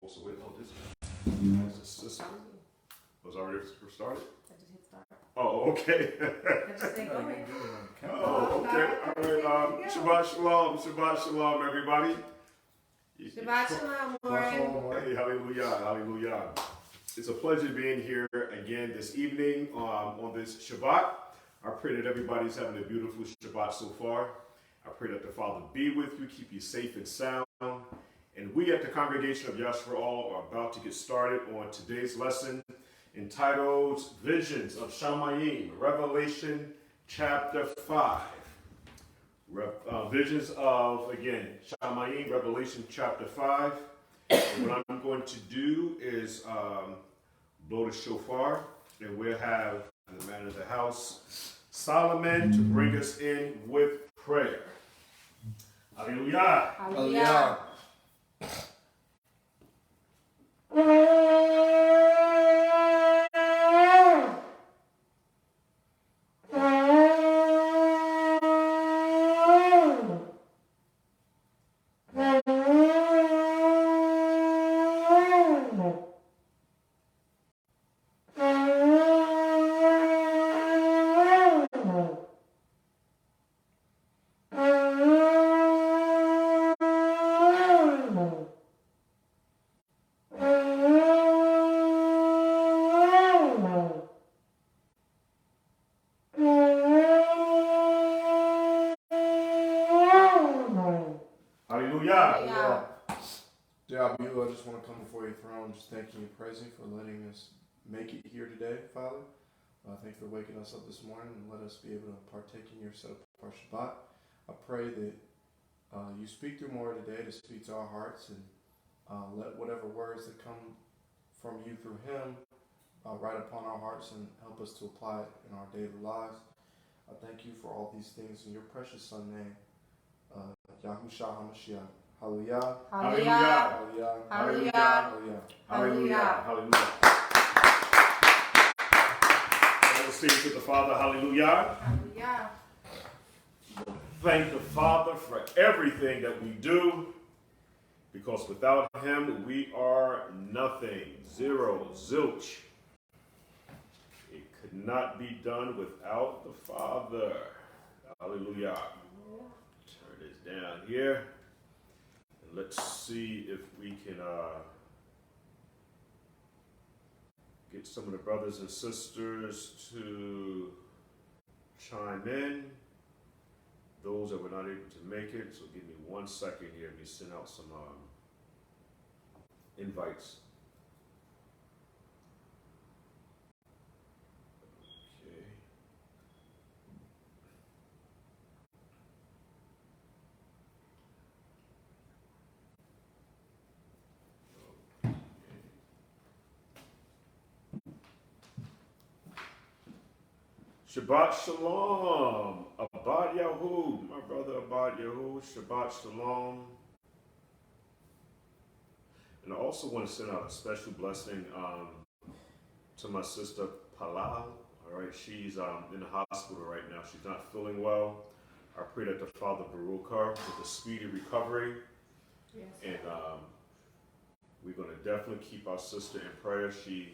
So wait, this was already started? I just hit start. Oh, okay. I just say go ahead. Oh, okay. All right. Shabbat shalom. Shabbat shalom, everybody. Shabbat shalom, Warren. Hey, hallelujah. Hallelujah. It's a pleasure being here again this evening on this Shabbat. I pray that everybody's having a beautiful Shabbat so far. I pray that the Father be with you, keep you safe and sound. And we at the congregation of Yashra'al are about to get started on today's lesson entitled Visions of Shamaym, Revelation Chapter 5. Visions of, again, Shamaym, Revelation Chapter 5. And what I'm going to do is blow the shofar, and we'll have the man of the house, Solomon, to bring us in with prayer. Hallelujah. Hallelujah. I just want to come before your throne, just thanking you and praising you for letting us make it here today, Father. Thank you for waking us up this morning and let us be able to partake in your set apart Shabbat. I pray that you speak through more today to speak to our hearts, and let whatever words that come from you through him write upon our hearts and help us to apply it in our daily lives. I thank you for all these things in your precious Son name, Yashra'al. Hallelujah. Hallelujah. Hallelujah. Hallelujah. Hallelujah. Hallelujah. Let's sing to the Father. Hallelujah. Hallelujah. Thank the Father for everything that we do, because without him we are nothing. Zero, zilch. It could not be done without the Father. Hallelujah. Turn this down here. Let's see if we can get some of the brothers and sisters to chime in. Those that were not able to make it, so give me 1 second here. Let me send out some invites. Shabbat Shalom, Abad Yahoo, my brother Abad Yahoo, Shabbat Shalom. And I also want to send out a special blessing to my sister Palal. All right, she's in the hospital right now. She's not feeling well. I pray that the Father Baruch her with a speedy recovery. Yes. And we're going to definitely keep our sister in prayer. She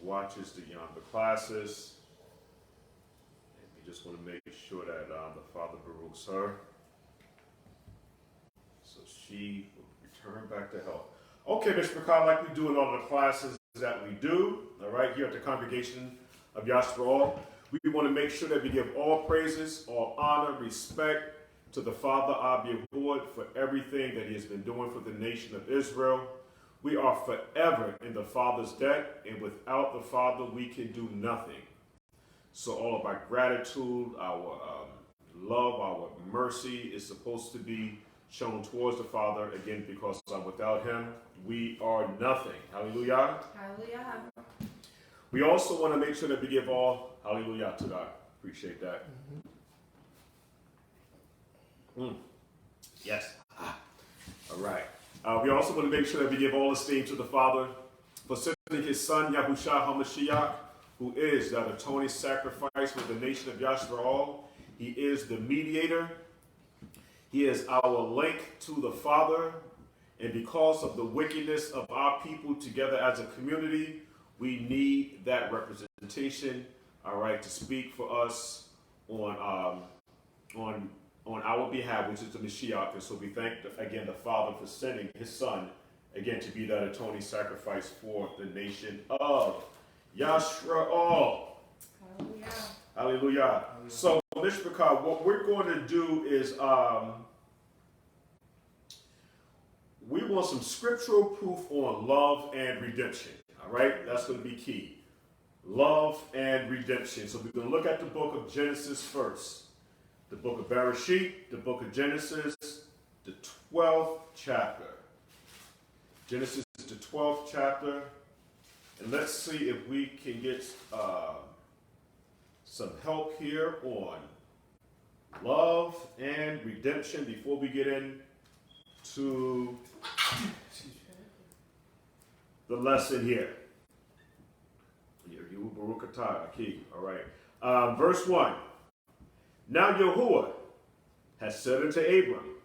watches the classes, and we just want to make sure that the Father Baruchs her, so she will return back to health. Okay, Mr. McCall, like we do in all the classes that we do, all right, here at the congregation of Yashra'al, we want to make sure that we give all praises, all honor, respect to the Father Ab Yehuda for everything that he has been doing for the nation of Israel. We are forever in the Father's debt, and without the Father, we can do nothing. So all of our gratitude, our love, our mercy is supposed to be shown towards the Father, again, because without him, we are nothing. Hallelujah. Hallelujah. We also want to make sure that we give all hallelujah to God. Appreciate that. Yes. All right. We also want to make sure that we give all esteem to the Father for sending his Son, Yahushua HaMashiach, who is that atoning sacrifice for the nation of Yashra'al. He is the mediator. He is our link to the Father. And because of the wickedness of our people together as a community, we need that representation, all right, to speak for us on our behalf, which is the Mashiach. And so we thank, again, the Father for sending his Son, again, to be that atoning sacrifice for the nation of Yashra'al. Hallelujah. Hallelujah. So, Mishpachah, what we're going to do is we want some scriptural proof on love and redemption. All right? That's going to be key. Love and redemption. So we're going to look at the book of Genesis first. The book of Bereshit, the book of Genesis, the 12th chapter. Genesis, the 12th chapter. And let's see if we can get some help here on love and redemption before we get into the lesson here. All right. Verse 1. Now Yahuwah has said unto Abram,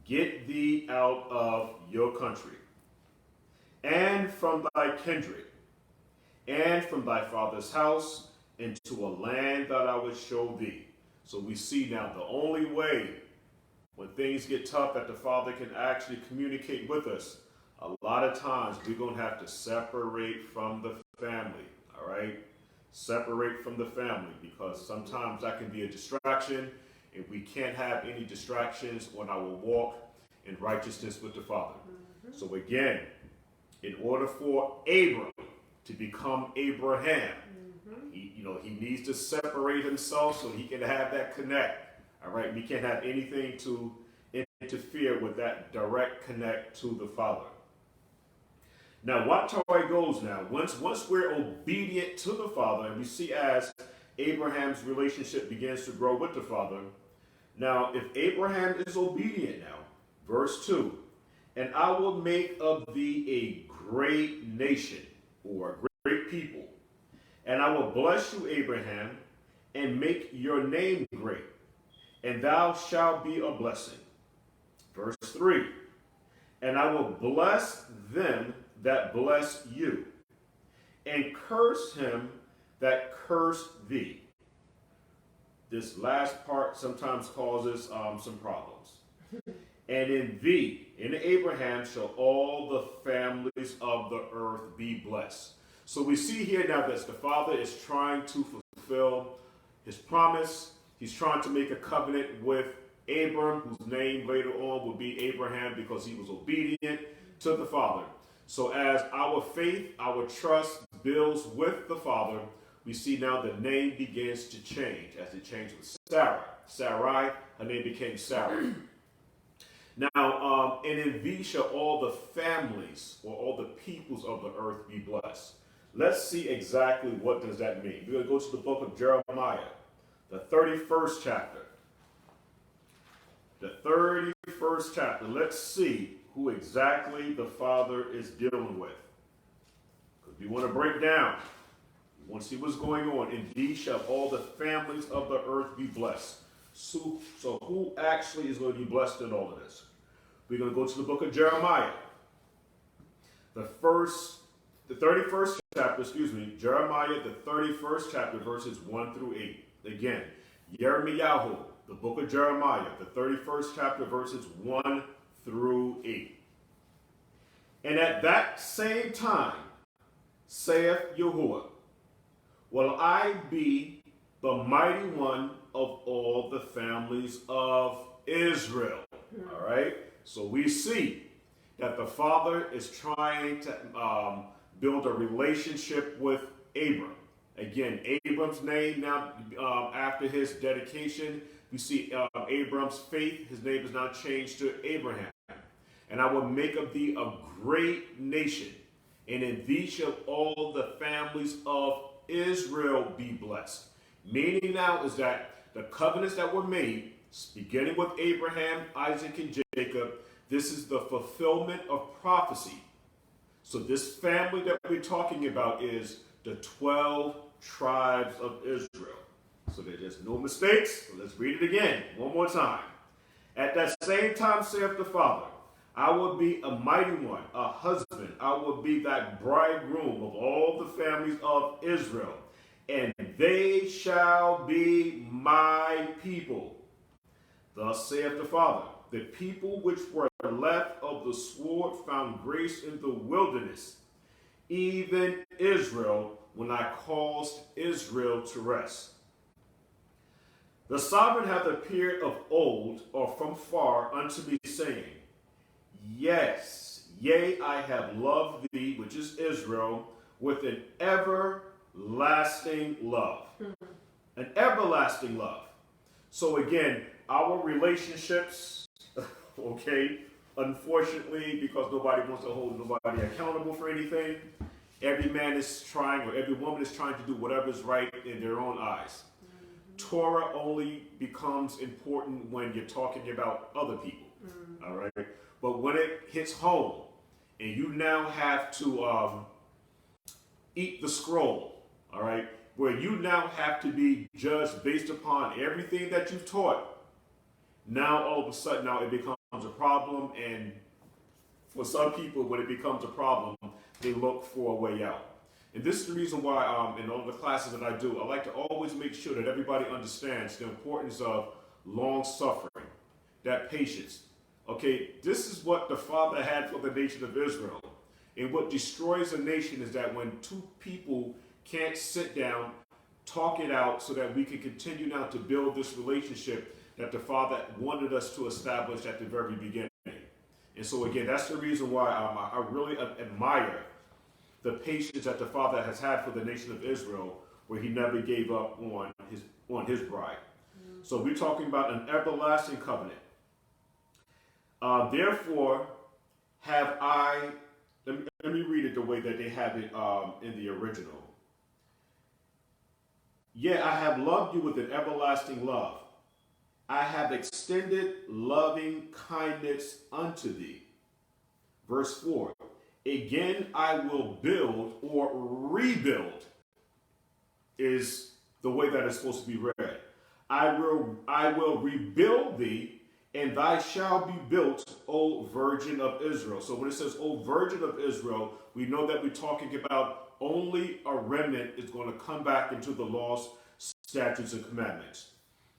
get thee out of your country, and from thy kindred, and from thy father's house, into a land that I will show thee. So we see now the only way when things get tough that the Father can actually communicate with us, a lot of times we're going to have to separate from the family, all right? Separate from the family, because sometimes that can be a distraction, and we can't have any distractions on our walk in righteousness with the Father. So again, in order for Abram to become Abraham, he needs to separate himself so he can have that connect. All right, we can't have anything to interfere with that direct connect to the Father. Now, watch how it goes now. Once we're obedient to the Father, and we see as Abraham's relationship begins to grow with the Father. Now, if Abraham is obedient now, verse 2, and I will make of thee a great nation, or a great people, and I will bless you, Abraham, and make your name great, and thou shalt be a blessing. Verse 3, and I will bless them that bless you, and curse him that curse thee. This last part sometimes causes some problems. And in thee, in Abraham, shall all the families of the earth be blessed. So we see here now that the Father is trying to fulfill his promise. He's trying to make a covenant with Abram, whose name later on will be Abraham because he was obedient to the Father. So as our faith, our trust builds with the Father, we see now the name begins to change, as it changed with Sarah. Sarai, her name became Sarah. Now, and in thee shall all the families, or all the peoples of the earth be blessed. Let's see exactly what does that mean. We're going to go to the book of Jeremiah, the 31st chapter. The 31st chapter. Let's see who exactly the Father is dealing with. Because we want to break down. We want to see what's going on. In thee shall all the families of the earth be blessed. So who actually is going to be blessed in all of this? We're going to go to the book of Jeremiah. The 31st chapter, Jeremiah, the 31st chapter, verses 1 through 8. Again, Yirmiyahu, the book of Jeremiah, the 31st chapter, verses 1 through 8. And at that same time, saith Yahuwah, will I be the mighty one of all the families of Israel. All right? So we see that the Father is trying to build a relationship with Abram. Again, Abram's name now, after his dedication, we see Abram's faith. His name is now changed to Abraham. And I will make of thee a great nation, and in thee shall all the families of Israel be blessed. Meaning now is that the covenants that were made, beginning with Abraham, Isaac, and Jacob, this is the fulfillment of prophecy. So this family that we're talking about is the 12 tribes of Israel. So there's no mistakes. So let's read it again, one more time. At that same time saith the Father, I will be a mighty one, a husband. I will be that bridegroom of all the families of Israel, and they shall be my people. Thus saith the Father, the people which were left of the sword found grace in the wilderness, even Israel, when I caused Israel to rest. The sovereign hath appeared of old, or from far, unto me, saying, Yes, yea, I have loved thee, which is Israel, with an everlasting love. An everlasting love. So again, our relationships, okay, unfortunately, because nobody wants to hold nobody accountable for anything, every man is trying, or every woman is trying to do whatever is right in their own eyes. Torah only becomes important when you're talking about other people, all right? But when it hits home, and you now have to eat the scroll, all right, where you now have to be judged based upon everything that you've taught, now all of a sudden now it becomes a problem, and for some people, when it becomes a problem, they look for a way out. And this is the reason why in all the classes that I do, I like to always make sure that everybody understands the importance of long suffering, that patience. Okay, this is what the Father had for the nation of Israel. And what destroys a nation is that when two people can't sit down, talk it out, so that we can continue now to build this relationship that the Father wanted us to establish at the very beginning. And so again, that's the reason why I really admire the patience that the Father has had for the nation of Israel, where he never gave up on his bride. So we're talking about an everlasting covenant. Therefore, have I, let me read it the way that they have it in the original. Yeah, I have loved you with an everlasting love. I have extended loving kindness unto thee. Verse 4. Again, I will build or rebuild is the way that it's supposed to be read. I will rebuild thee, and thy shall be built, O Virgin of Israel. So when it says, O Virgin of Israel, we know that we're talking about only a remnant is going to come back into the laws, statutes, and commandments.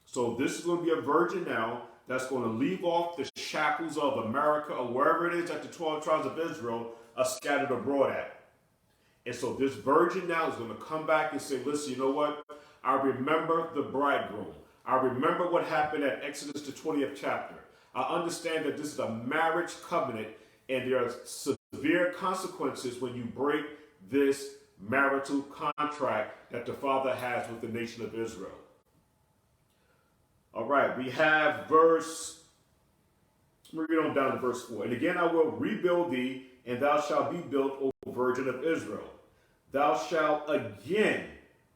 So this is going to be a virgin now that's going to leave off the shackles of America, or wherever it is that the 12 tribes of Israel are scattered abroad at. And so this virgin now is going to come back and say, listen, you know what? I remember the bridegroom. I remember what happened at Exodus, the 20th chapter. I understand that this is a marriage covenant, and there are severe consequences when you break this marital contract that the Father has with the nation of Israel. All right, we have we're going down to verse 4. And again, I will rebuild thee, and thou shalt be built, O Virgin of Israel. Thou shalt again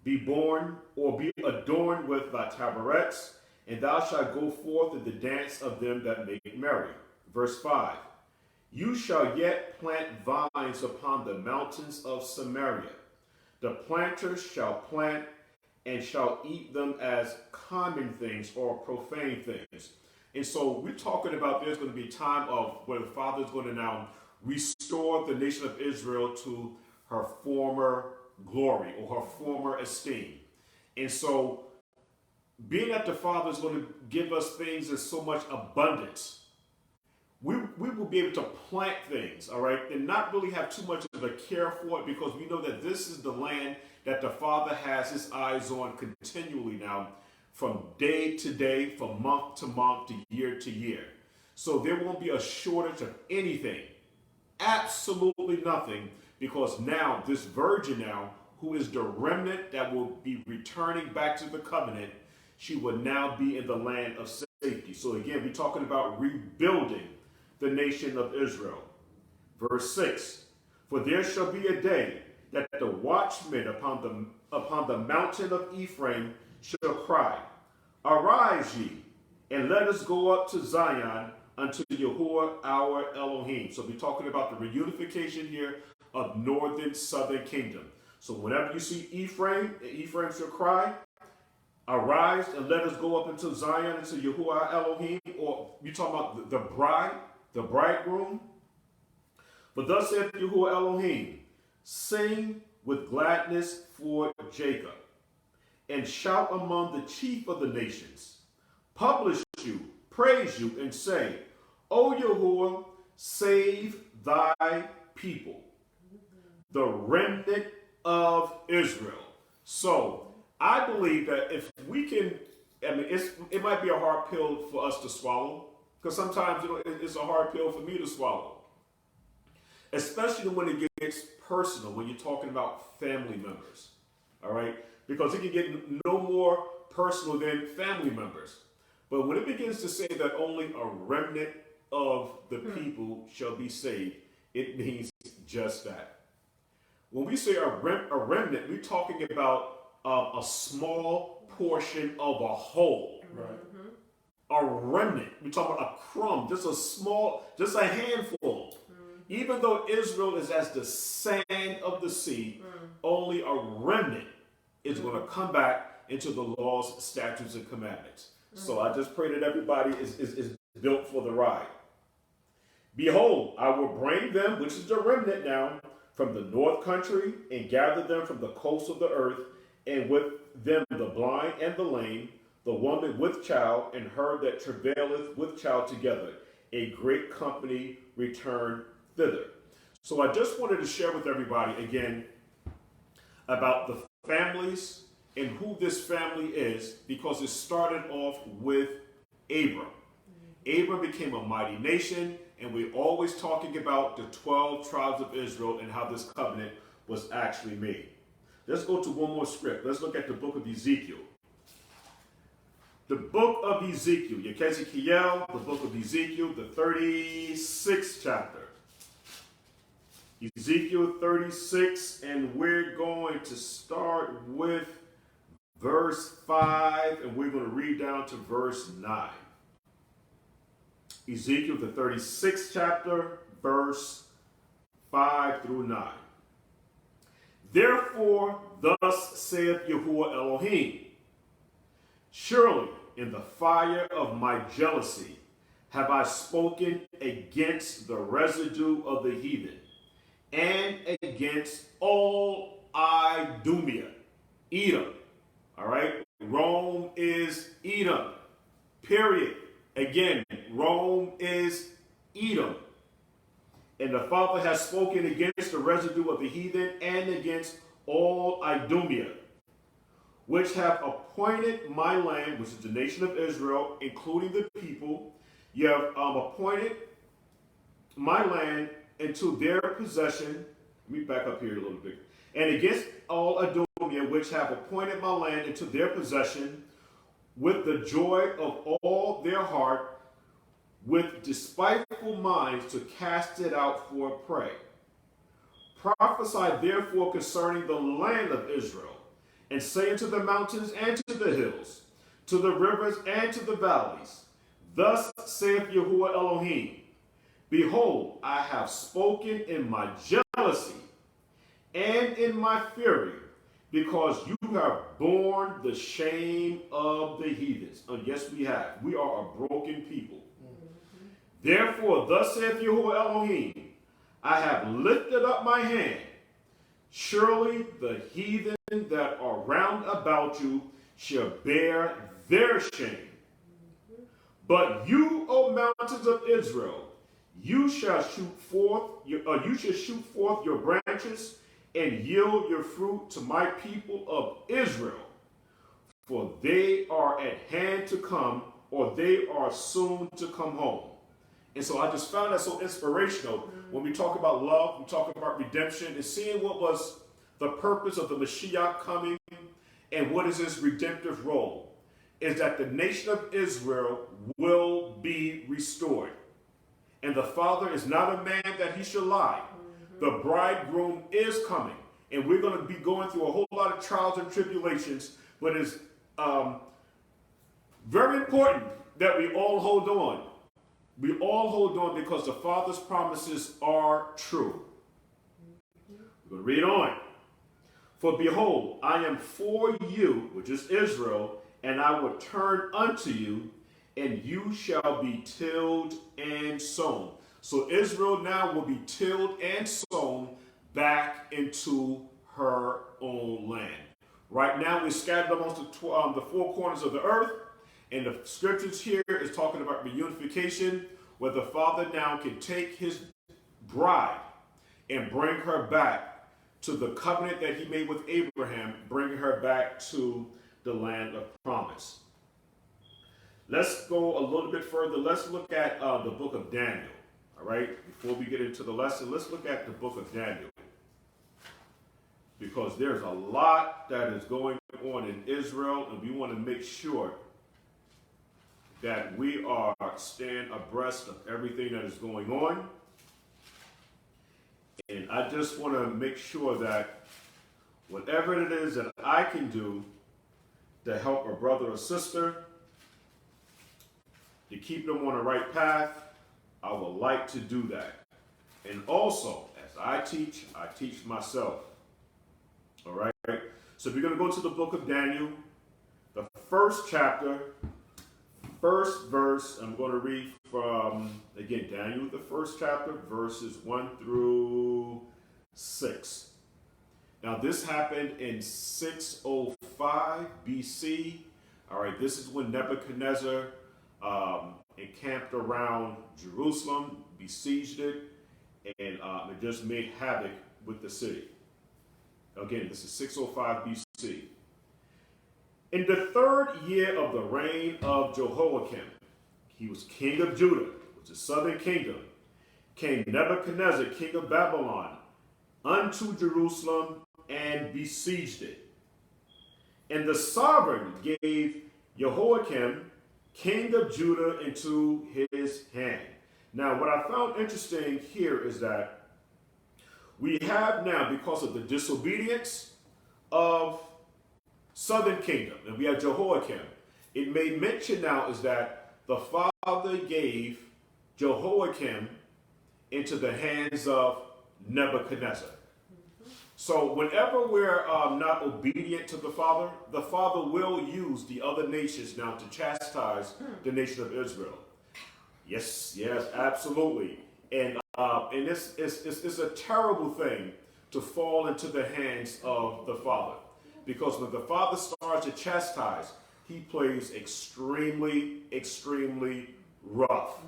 be born, or be adorned with thy tabrets, and thou shalt go forth in the dance of them that make merry. Verse 5. You shall yet plant vines upon the mountains of Samaria. The planters shall plant, and shall eat them as common things or profane things. And so we're talking about there's going to be a time of where the Father is going to now restore the nation of Israel to her former glory or her former esteem. And so being that the Father is going to give us things in so much abundance, we will be able to plant things, all right, and not really have too much of a care for it, because we know that this is the land that the Father has his eyes on continually now, from day to day, from month to month, to year. So there won't be a shortage of anything, absolutely nothing, because now this virgin now, who is the remnant that will be returning back to the covenant, she will now be in the land of safety. So again, we're talking about rebuilding the nation of Israel. Verse 6, for there shall be a day that the watchmen upon the mountain of Ephraim shall cry, arise ye, and let us go up to Zion unto Yahuwah our Elohim. So we're talking about the reunification here of northern, southern kingdom. So whenever you see Ephraim shall cry, arise and let us go up into Zion, into Yahuwah our Elohim. Or you're talking about the bride, the bridegroom. But thus saith Yahuwah Elohim, sing with gladness for Jacob, and shout among the chief of the nations. Publish you, praise you, and say, O Yahuwah, save thy people, the remnant of Israel. So I believe that if we can, it might be a hard pill for us to swallow, because sometimes it's a hard pill for me to swallow, especially when it gets personal, when you're talking about family members, all right? Because it can get no more personal than family members. But when it begins to say that only a remnant of the people shall be saved, it means just that. When we say a remnant, we're talking about a small portion of a whole. Right. A remnant. We're talking about a crumb, just a handful. Even though Israel is as the sand of the sea, only a remnant is going to come back into the laws, statutes, and commandments. So I just pray that everybody is built for the ride. Behold, I will bring them, which is the remnant now, from the north country, and gather them from the coast of the earth, and with them the blind and the lame, the woman with child, and her that travaileth with child together. A great company return thither. So I just wanted to share with everybody again about the families and who this family is, because it started off with Abram. Abram became a mighty nation, and we're always talking about the 12 tribes of Israel and how this covenant was actually made. Let's go to one more script. Let's look at the book of Ezekiel. The book of Ezekiel, Ezekiel, the book of Ezekiel, the 36th chapter. Ezekiel 36, and we're going to start with verse 5, and we're going to read down to verse 9. Ezekiel, the 36th chapter, verse 5 through 9. Therefore, thus saith Yahuwah Elohim, surely in the fire of my jealousy have I spoken against the residue of the heathen, and against all Idumea, Edom. All right? Rome is Edom. Period. Again, Rome is Edom. And the Father has spoken against the residue of the heathen and against all Idumea, which have appointed my land, which is the nation of Israel, including the people. You have appointed my land into their possession. Let me back up here a little bit. And against all Idumea, which have appointed my land into their possession, with the joy of all their heart, with despiteful minds to cast it out for prey. Prophesy therefore concerning the land of Israel, and say unto the mountains and to the hills, to the rivers and to the valleys, thus saith Yahuwah Elohim, behold, I have spoken in my jealousy and in my fury, because you have borne the shame of the heathens. And yes, we have. We are a broken people. Therefore, thus saith Yahuwah Elohim, I have lifted up my hand. Surely the heathen that are round about you shall bear their shame. But you, O mountains of Israel, you shall shoot forth your branches and yield your fruit to my people of Israel, for they are at hand to come, or they are soon to come home. And so I just found that so inspirational. When we talk about love, we talk about redemption, and seeing what was the purpose of the Mashiach coming and what is his redemptive role, is that the nation of Israel will be restored. And the Father is not a man that he shall lie. The bridegroom is coming. And we're going to be going through a whole lot of trials and tribulations, but it's very important that we all hold on. We all hold on because the Father's promises are true. We're going to read on. For behold, I am for you, which is Israel, and I will turn unto you, and you shall be tilled and sown. So Israel now will be tilled and sown back into her own land. Right now, we're scattered amongst the four corners of the earth, and the scriptures here is talking about reunification, where the Father now can take his bride and bring her back to the covenant that he made with Abraham, bringing her back to the land of promise. Let's go a little bit further. Let's look at the book of Daniel. All right, before we get into the lesson, let's look at the book of Daniel. Because there's a lot that is going on in Israel, and we want to make sure that we are staying abreast of everything that is going on. And I just want to make sure that whatever it is that I can do to help a brother or sister, to keep them on the right path, I would like to do that. And also, as I teach myself. All right? So we're going to go to the book of Daniel, the first chapter, first verse. I'm going to read from, again, Daniel, the first chapter, verses 1 through 6. Now, this happened in 605 BC. All right, this is when Nebuchadnezzar encamped around Jerusalem, besieged it, and it just made havoc with the city. Again, this is 605 BC. In the third year of the reign of Jehoiakim, he was king of Judah, which is the southern kingdom, came Nebuchadnezzar, king of Babylon, unto Jerusalem and besieged it. And the sovereign gave Jehoiakim, king of Judah, into his hand. Now, what I found interesting here is that we have now, because of the disobedience of southern kingdom, and we have Jehoiakim, it made mention now is that the Father gave Jehoiakim into the hands of Nebuchadnezzar. So whenever we're not obedient to the Father will use the other nations now to chastise the nation of Israel. Yes, absolutely. And it's a terrible thing to fall into the hands of the Father. Because when the Father starts to chastise, he plays extremely, extremely rough.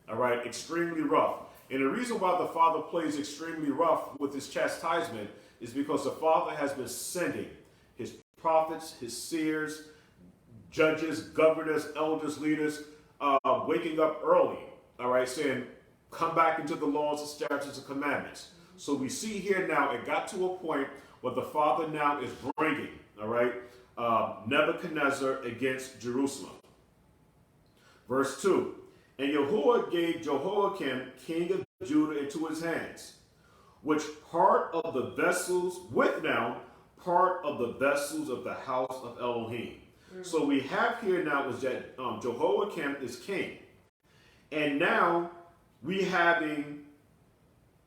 All right, extremely rough. And the reason why the Father plays extremely rough with his chastisement is because the Father has been sending his prophets, his seers, judges, governors, elders, leaders, waking up early, all right, saying, come back into the laws, the statutes, and commandments. So we see here now, it got to a point where the Father now is bringing, all right, Nebuchadnezzar against Jerusalem. Verse 2, and Yahuwah gave Jehoiakim, king of Judah, into his hands, which part of the vessels, with now part of the vessels of the house of Elohim. So we have here now is that Jehoiakim is king. And now we having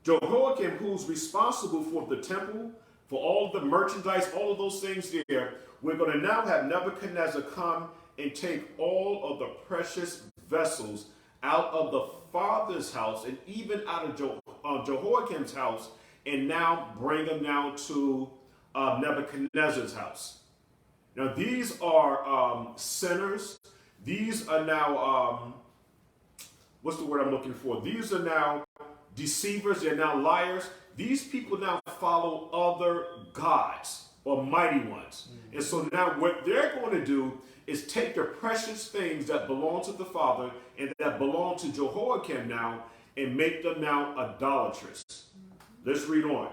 Jehoiakim, who's responsible for the temple, for all the merchandise, all of those things there. We're going to now have Nebuchadnezzar come and take all of the precious vessels out of the Father's house and even out of Jehoiakim's house, and now bring them now to Nebuchadnezzar's house. Now these are sinners. These are now, what's the word I'm looking for? These are now deceivers. They're now liars. These people now follow other gods or mighty ones. And so now what they're going to do is take the precious things that belong to the Father and that belong to Jehoiakim now and make them now idolatrous. Let's read on.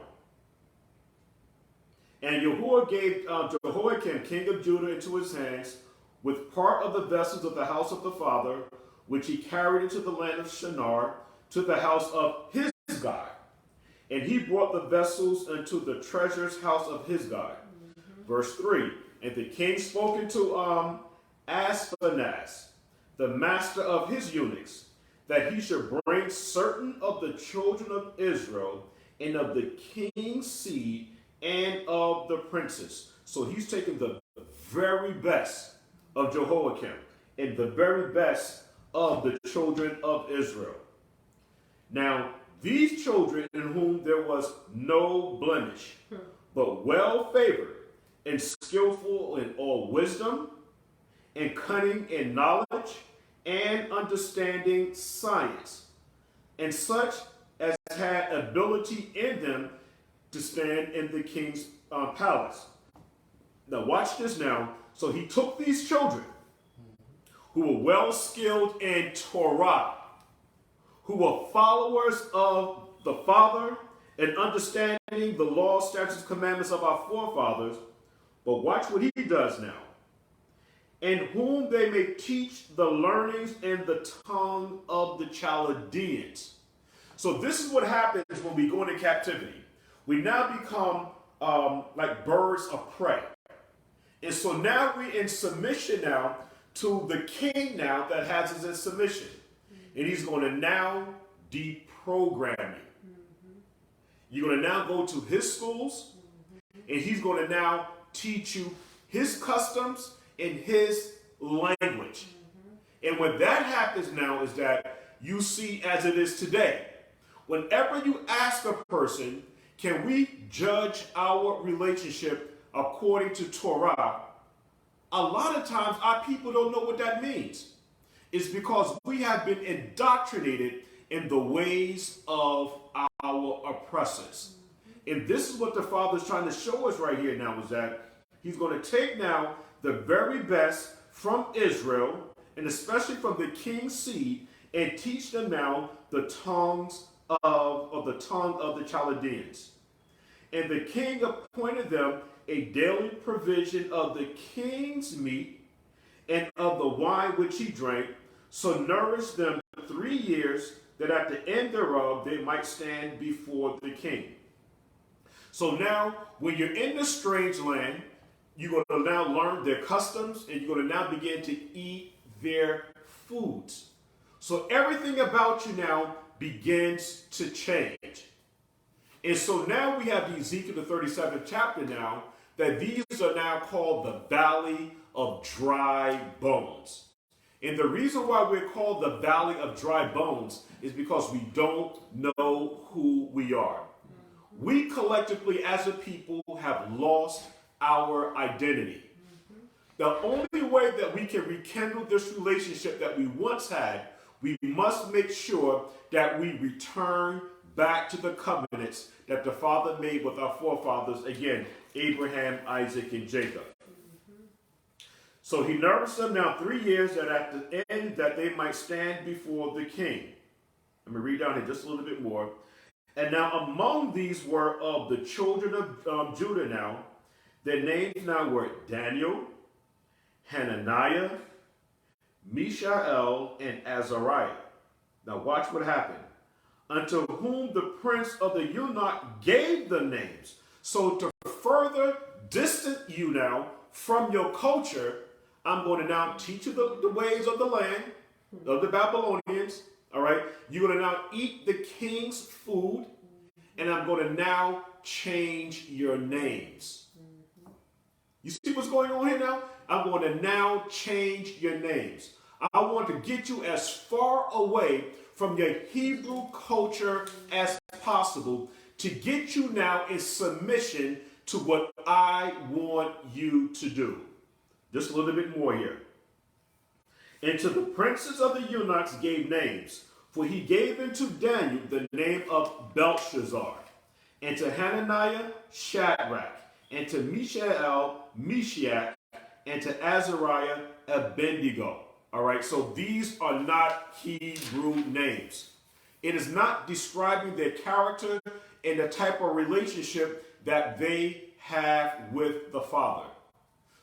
And Yahuwah gave Jehoiakim, king of Judah, into his hands, with part of the vessels of the house of the Father, which he carried into the land of Shinar, to the house of his God. And he brought the vessels into the treasure's house of his God. Verse 3, and the king spoke unto Ashpenaz, the master of his eunuchs, that he should bring certain of the children of Israel and of the king's seed and of the princes. So he's taken the very best of Jehoiakim and the very best of the children of Israel. Now, these children in whom there was no blemish, but well favored and skillful in all wisdom, and cunning in knowledge, and understanding science, and such as had ability in them to stand in the king's palace. Now watch this now. So he took these children who were well skilled in Torah, who were followers of the Father and understanding the law, statutes, commandments of our forefathers. But watch what he does now. And whom they may teach the learnings and the tongue of the Chaldeans. So this is what happens when we go into captivity. We now become like birds of prey. And so now we're in submission now to the king now that has us in submission. And he's going to now deprogram you. You're going to now go to his schools, and he's going to now teach you his customs and his language. And when that happens now is that you see as it is today. Whenever you ask a person, can we judge our relationship according to Torah? A lot of times our people don't know what that means. It's because we have been indoctrinated in the ways of our oppressors. And this is what the Father's trying to show us right here now, is that he's going to take now the very best from Israel, and especially from the king's seed, and teach them now the tongues of the tongue of the Chaldeans. And the king appointed them a daily provision of the king's meat and of the wine which he drank, so nourished them 3 years, that at the end thereof they might stand before the king. So now, when you're in this strange land, you're going to now learn their customs, and you're going to now begin to eat their foods. So everything about you now begins to change. And so now we have Ezekiel, the 37th chapter now, that these are now called the Valley of Dry Bones. And the reason why we're called the Valley of Dry Bones is because we don't know who we are. We collectively as a people have lost our identity. The only way that we can rekindle this relationship that we once had, we must make sure that we return back to the covenants that the Father made with our forefathers, again, Abraham, Isaac, and Jacob. So he nourished them now 3 years, that at the end that they might stand before the king. Let me read down here just a little bit more. And now among these were of the children of Judah now, their names now were Daniel, Hananiah, Mishael, and Azariah. Now watch what happened. Unto whom the prince of the eunuch gave the names. So to further distance you now from your culture, I'm going to now teach you the ways of the land, of the Babylonians. All right. You're going to now eat the king's food, and I'm going to now change your names. You see what's going on here now? I'm going to now change your names. I want to get you as far away from your Hebrew culture as possible to get you now in submission to what I want you to do. Just a little bit more here. And to the princes of the eunuchs gave names, for he gave unto Daniel the name of Belshazzar, and to Hananiah Shadrach, and to Mishael Meshach, and to Azariah Abednego. All right, so these are not Hebrew names. It is not describing their character and the type of relationship that they have with the Father.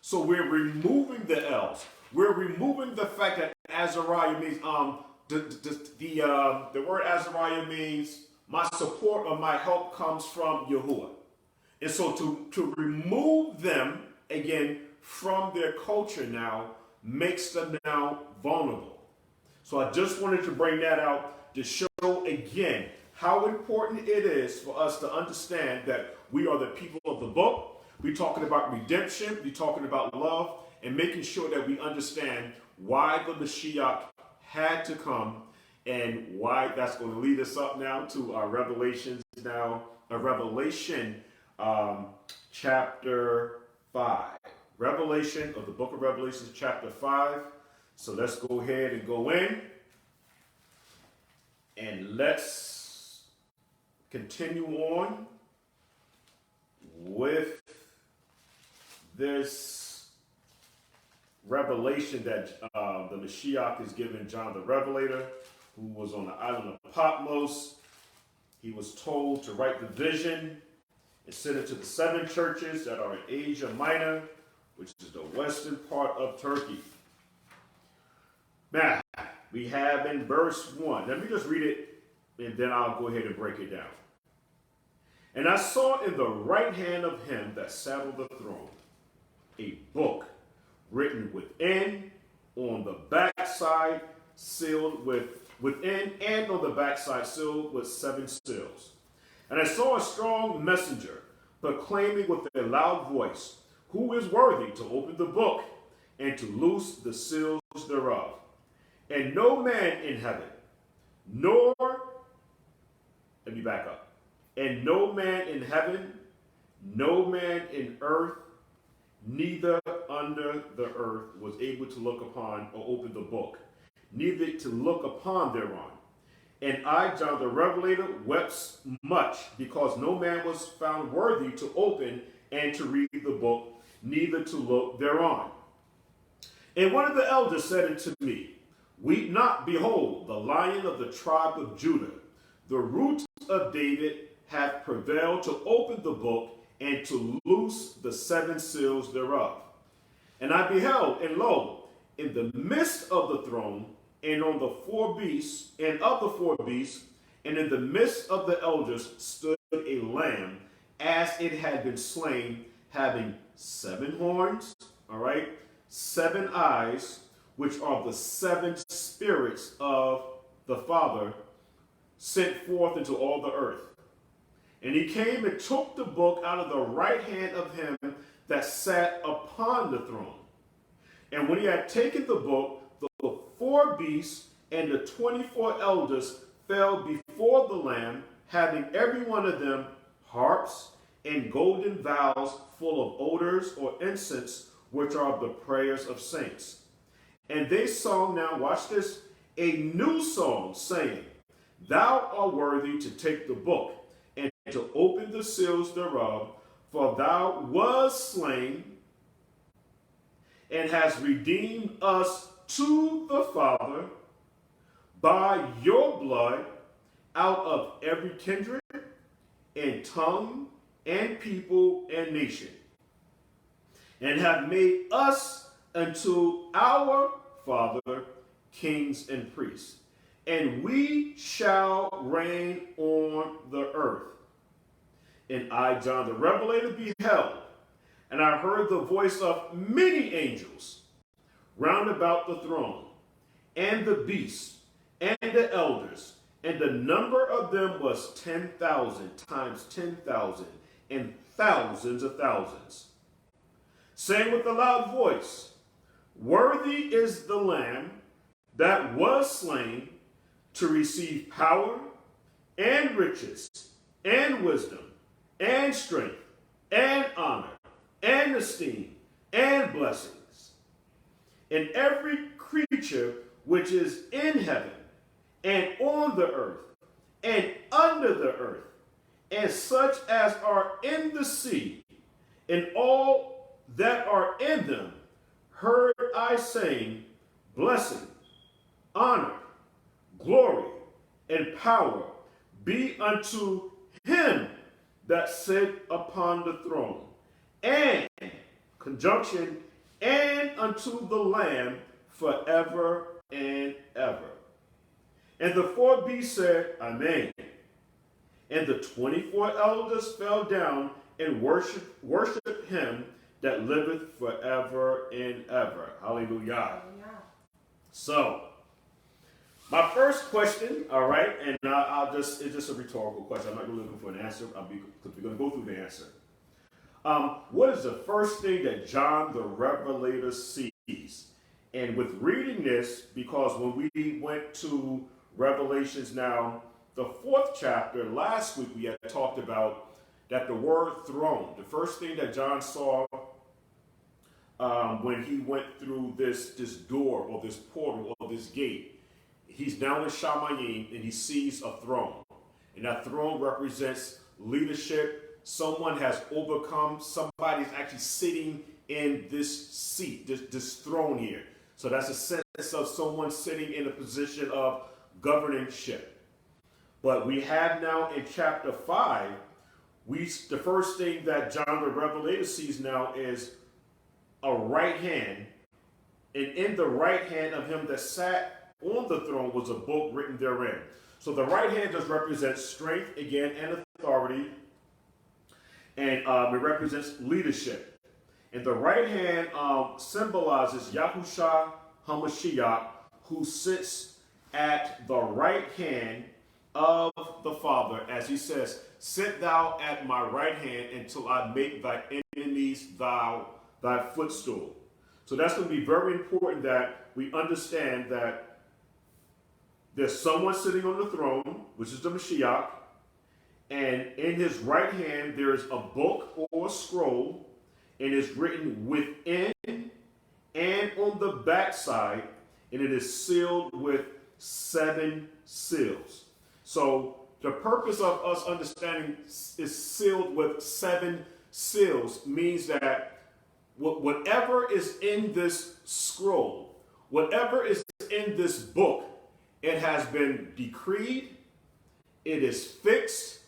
So we're removing the L's. We're removing the fact that Azariah means, the word Azariah means my support or my help comes from Yahuwah. And so to remove them, again, from their culture now, makes them now vulnerable. So I just wanted to bring that out to show again how important it is for us to understand that we are the people of the book. We're talking about redemption. We're talking about love, and making sure that we understand why the Mashiach had to come and why that's going to lead us up now to our Revelations now, Revelation chapter 5. Revelation of the book of Revelations chapter 5. So let's go ahead and go in. And let's continue on with this revelation that the Mashiach is giving John the Revelator, who was on the island of Patmos. He was told to write the vision and send it to the 7 churches that are in Asia Minor, which is the western part of Turkey. Now, we have in verse 1. Let me just read it, and then I'll go ahead and break it down. And I saw in the right hand of him that sat on the throne a book written within, on the backside, sealed within and on the backside, sealed with 7 seals. And I saw a strong messenger proclaiming with a loud voice, who is worthy to open the book and to loose the seals thereof? And no man in heaven, nor, let me back up. And no man in heaven, no man in earth, neither under the earth was able to look upon or open the book, neither to look upon thereon. And I, John the Revelator, wept much, because no man was found worthy to open and to read the book, neither to look thereon. And one of the elders said unto me, weep not, behold, the Lion of the tribe of Judah, the root of David, hath prevailed to open the book and to loose the 7 seals thereof. And I beheld, and lo, in the midst of the throne, and on the 4 beasts, and of the 4 beasts, and in the midst of the elders stood a lamb, as it had been slain, having 7 horns, 7 eyes, which are the 7 spirits of the Father, sent forth into all the earth. And he came and took the book out of the right hand of him that sat upon the throne. And when he had taken the book, the 4 beasts and the 24 elders fell before the Lamb, having every one of them harps and golden vials full of odors or incense, which are the prayers of saints. And they sang, now watch this, a new song, saying, Thou art worthy to take the book and to open the seals thereof, for thou wast slain and hast redeemed us to the Father by your blood out of every kindred and tongue and people and nation, and have made us unto our Father kings and priests, and we shall reign on the earth. And I, John the Revelator, beheld, and I heard the voice of many angels round about the throne, and the beasts, and the elders, and the number of them was 10,000 times 10,000, and thousands of thousands, saying with a loud voice, Worthy is the Lamb that was slain to receive power, and riches, and wisdom, and strength, and honor, and esteem, and blessings. And every creature which is in heaven, and on the earth, and under the earth, and such as are in the sea, and all that are in them, heard I saying, Blessing, honor, glory, and power be unto him that sit upon the throne, and, conjunction, and unto the Lamb forever and ever. And the 4 beasts said, Amen. And the 24 elders fell down and worshiped him that liveth forever and ever. Hallelujah. So, my first question, all right, and it's just a rhetorical question. I'm not really looking for an answer, because we're going to go through the answer. What is the first thing that John the Revelator sees? And with reading this, because when we went to Revelations now, the 4th chapter. Last week we had talked about that the word throne, the first thing that John saw when he went through this door or this portal or this gate, he's now in Shamaym and he sees a throne. And that throne represents leadership. Someone has overcome, somebody's actually sitting in this seat, this throne here. So that's a sense of someone sitting in a position of governorship. But we have now in chapter 5, the first thing that John the Revelator sees now is a right hand. And in the right hand of him that sat on the throne was a book written therein. So the right hand does represent strength again and authority. And it represents leadership. And the right hand symbolizes Yahushua HaMashiach, who sits at the right hand of the Father, as he says, sit thou at my right hand until I make thy enemies thy footstool. So that's going to be very important that we understand that there's someone sitting on the throne, which is the Mashiach, and in his right hand there is a book or a scroll, and it's written within and on the backside, and it is sealed with 7 seals. So the purpose of us understanding is sealed with 7 seals means that whatever is in this scroll, whatever is in this book, it has been decreed, it is fixed,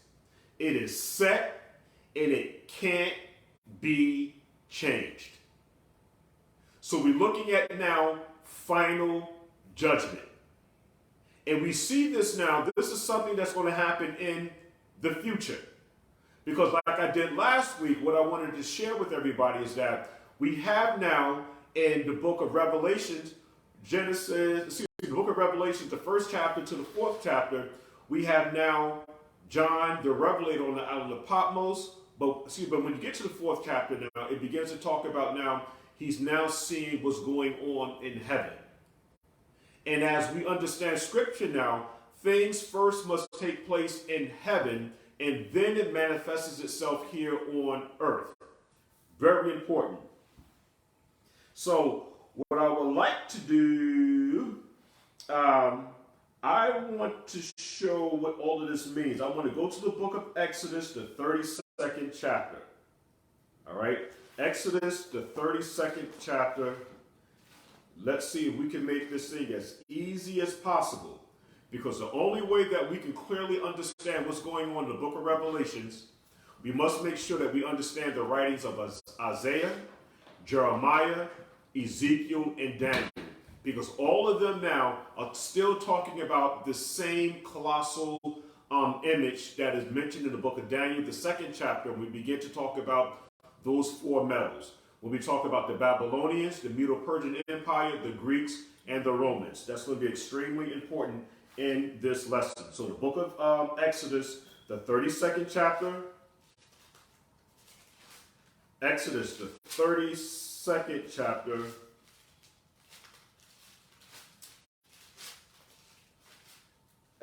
it is set, and it can't be changed. So we're looking at now final judgment. And we see this now, this is something that's going to happen in the future. Because like I did last week, what I wanted to share with everybody is that we have now in the book of Revelations, the book of Revelations, the 1st chapter to the 4th chapter, we have now John the Revelator on the island of Patmos. But when you get to the 4th chapter now, it begins to talk about now, he's now seeing what's going on in heaven. And as we understand scripture now, things first must take place in heaven, and then it manifests itself here on earth. Very important. So what I would like to do, I want to show what all of this means. I want to go to the book of Exodus, the 32nd chapter. All right? Exodus, the 32nd chapter. Let's see if we can make this thing as easy as possible. Because the only way that we can clearly understand what's going on in the book of Revelations, we must make sure that we understand the writings of Isaiah, Jeremiah, Ezekiel, and Daniel. Because all of them now are still talking about the same colossal image that is mentioned in the book of Daniel, the 2nd chapter, when we begin to talk about those 4 metals. When we talk about the Babylonians, the Medo-Persian Empire, the Greeks, and the Romans. That's going to be extremely important in this lesson. So the book of Exodus, the 32nd chapter. Exodus, the 32nd chapter.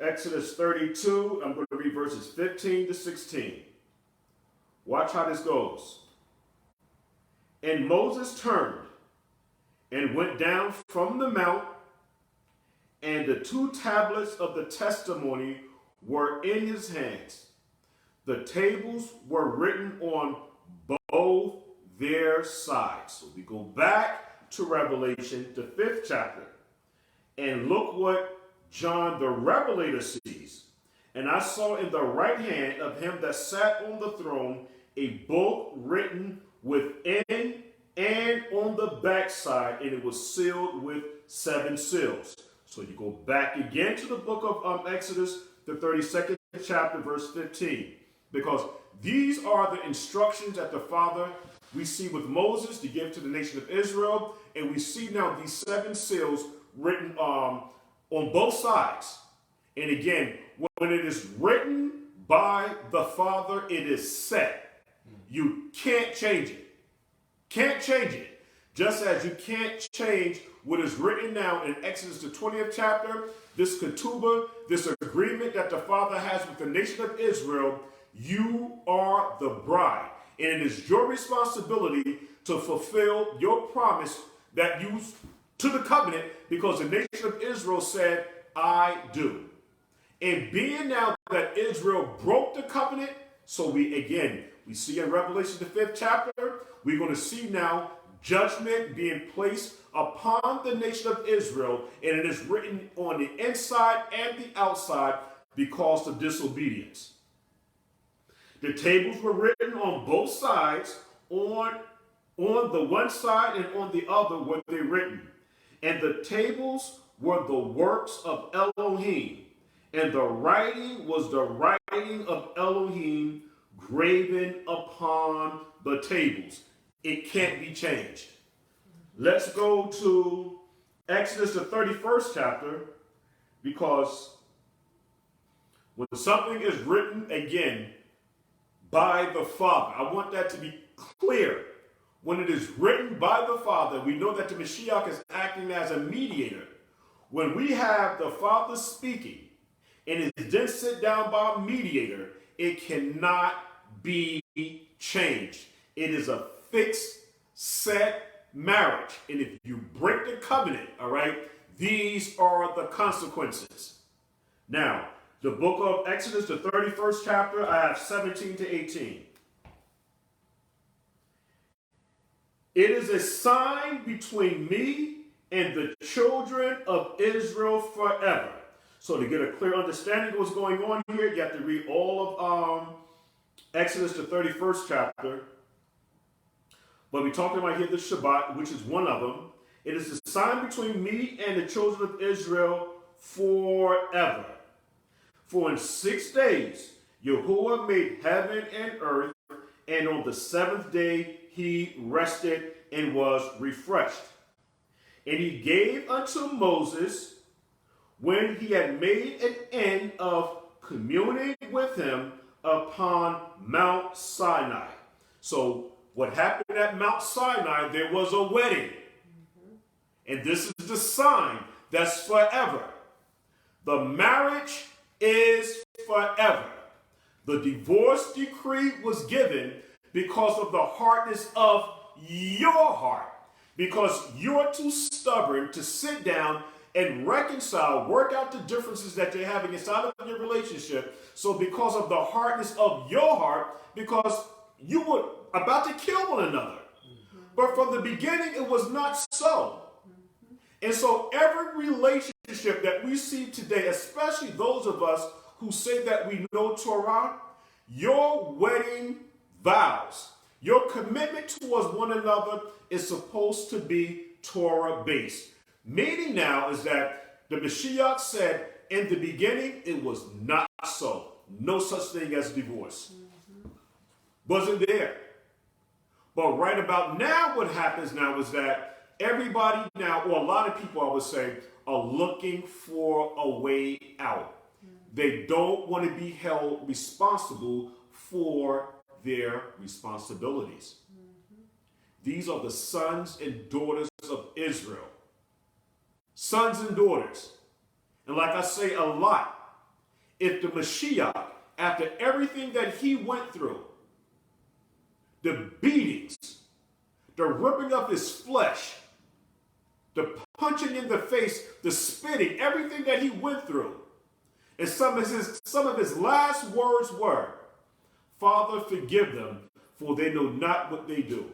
Exodus 32, I'm going to read verses 15 to 16. Watch how this goes. And Moses turned and went down from the mount, and the 2 tablets of the testimony were in his hands. The tables were written on both their sides. So we go back to Revelation, the 5th chapter, and look what John the Revelator sees. And I saw in the right hand of him that sat on the throne a book written within and on the backside, and it was sealed with 7 seals. So you go back again to the book of Exodus, the 32nd chapter, verse 15, because these are the instructions that the Father we see with Moses to give to the nation of Israel, and we see now these 7 seals written on both sides. And again, when it is written by the Father, it is set. You can't change it. Can't change it. Just as you can't change what is written now in Exodus the 20th chapter, this ketubah, this agreement that the Father has with the nation of Israel, you are the bride. And it is your responsibility to fulfill your promise that you to the covenant, because the nation of Israel said, I do. And being now that Israel broke the covenant, so we see in Revelation the 5th chapter, we're going to see now judgment being placed upon the nation of Israel, and it is written on the inside and the outside because of disobedience. The tables were written on both sides, on the one side and on the other were they written. And the tables were the works of Elohim, and the writing was the writing of Elohim graven upon the tables. It can't be changed. Let's go to Exodus the 31st chapter, because when something is written again by the Father, I want that to be clear. When it is written by the Father, we know that the Mashiach is acting as a mediator. When we have the Father speaking and it is then sit down by a mediator, it cannot be changed. It is a fixed, set marriage. And if you break the covenant, all right, these are the consequences. Now, the book of Exodus, the 31st chapter, I have 17 to 18. It is a sign between me and the children of Israel forever. So to get a clear understanding of what's going on here, you have to read all of Exodus, the 31st chapter. But we're talking about here the Shabbat, which is one of them. It is a sign between me and the children of Israel forever. For in 6 days Yahuwah made heaven and earth, and on the seventh day he rested and was refreshed. And he gave unto Moses, when he had made an end of communing with him upon Mount Sinai. So what happened at Mount Sinai, there was a wedding. And this is the sign that's forever. The marriage is forever. The divorce decree was given because of the hardness of your heart. Because you're too stubborn to sit down and reconcile, work out the differences that you're having inside of your relationship. So because of the hardness of your heart, because you were about to kill one another. But from the beginning, it was not so. And so every relationship that we see today, especially those of us who say that we know Torah, your wedding vows, your commitment towards one another is supposed to be Torah-based. Meaning now is that the Mashiach said, in the beginning, it was not so. No such thing as divorce. Wasn't there. But right about now, what happens now is that everybody now, or a lot of people, I would say, are looking for a way out. They don't want to be held responsible for their responsibilities. These are the sons and daughters of Israel. Sons and daughters. And like I say a lot, if the Mashiach, after everything that he went through, the beatings, the ripping of his flesh, the punching in the face, the spitting, everything that he went through, and some of his last words were, Father, forgive them, for they know not what they do.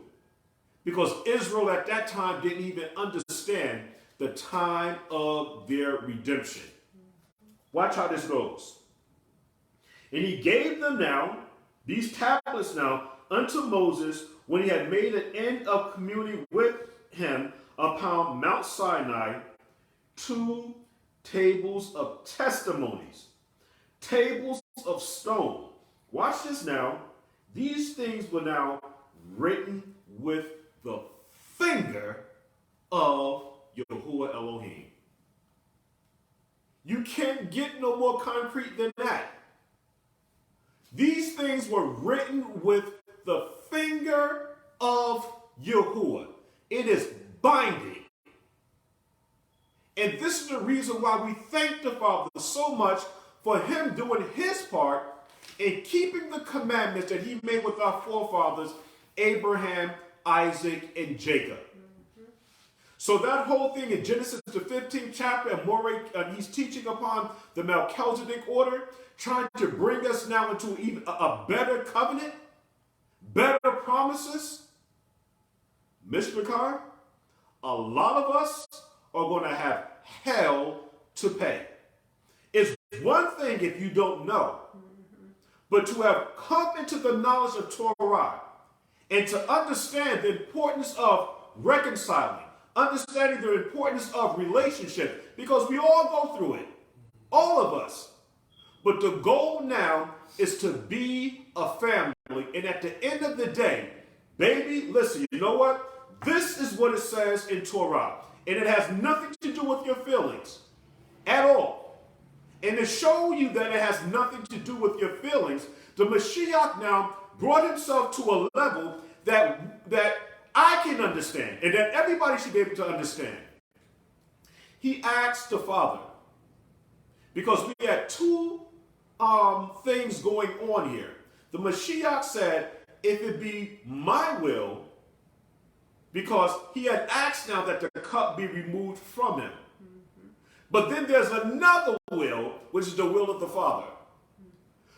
Because Israel at that time didn't even understand the time of their redemption. Watch how this goes. And he gave them now, these tablets now, unto Moses, when he had made an end of communing with him upon Mount Sinai, 2 tables of testimonies, tables of stone. Watch this now. These things were now written with the finger of Yahuwah Elohim. You can't get no more concrete than that. These things were written with the finger of Yahuwah. It is binding. And this is the reason why we thank the Father so much for him doing his part in keeping the commandments that he made with our forefathers, Abraham, Isaac, and Jacob. So that whole thing in Genesis, the 15th chapter, and he's teaching upon the Melchizedek order, trying to bring us now into even a better covenant, better promises. Mishpachar, a lot of us are going to have hell to pay. It's one thing if you don't know, but to have come into the knowledge of Torah and to understand the importance of reconciling, understanding the importance of relationship, because we all go through it, all of us. But the goal now is to be a family, and at the end of the day, baby, listen, you know what? This is what it says in Torah, and it has nothing to do with your feelings at all. And to show you that it has nothing to do with your feelings, the Mashiach now brought himself to a level that I can understand and that everybody should be able to understand. He asked the Father, because we had two things going on here. The Mashiach said, if it be my will, because he had asked now that the cup be removed from him. But then there's another will, which is the will of the Father.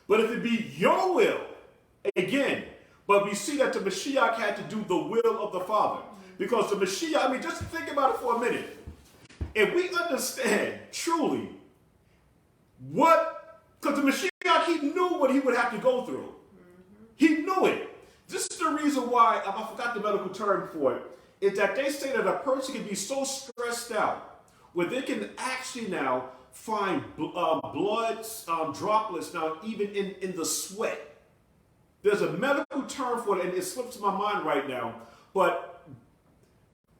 But if it be your will, again, but we see that the Mashiach had to do the will of the Father. Because the Mashiach, just think about it for a minute. If we understand truly because the Mashiach, he knew what he would have to go through. He knew it. This is the reason why, I forgot the medical term for it, is that they say that a person can be so stressed out where they can actually now find blood droplets now even in the sweat. There's a medical term for it, and it slips my mind right now, but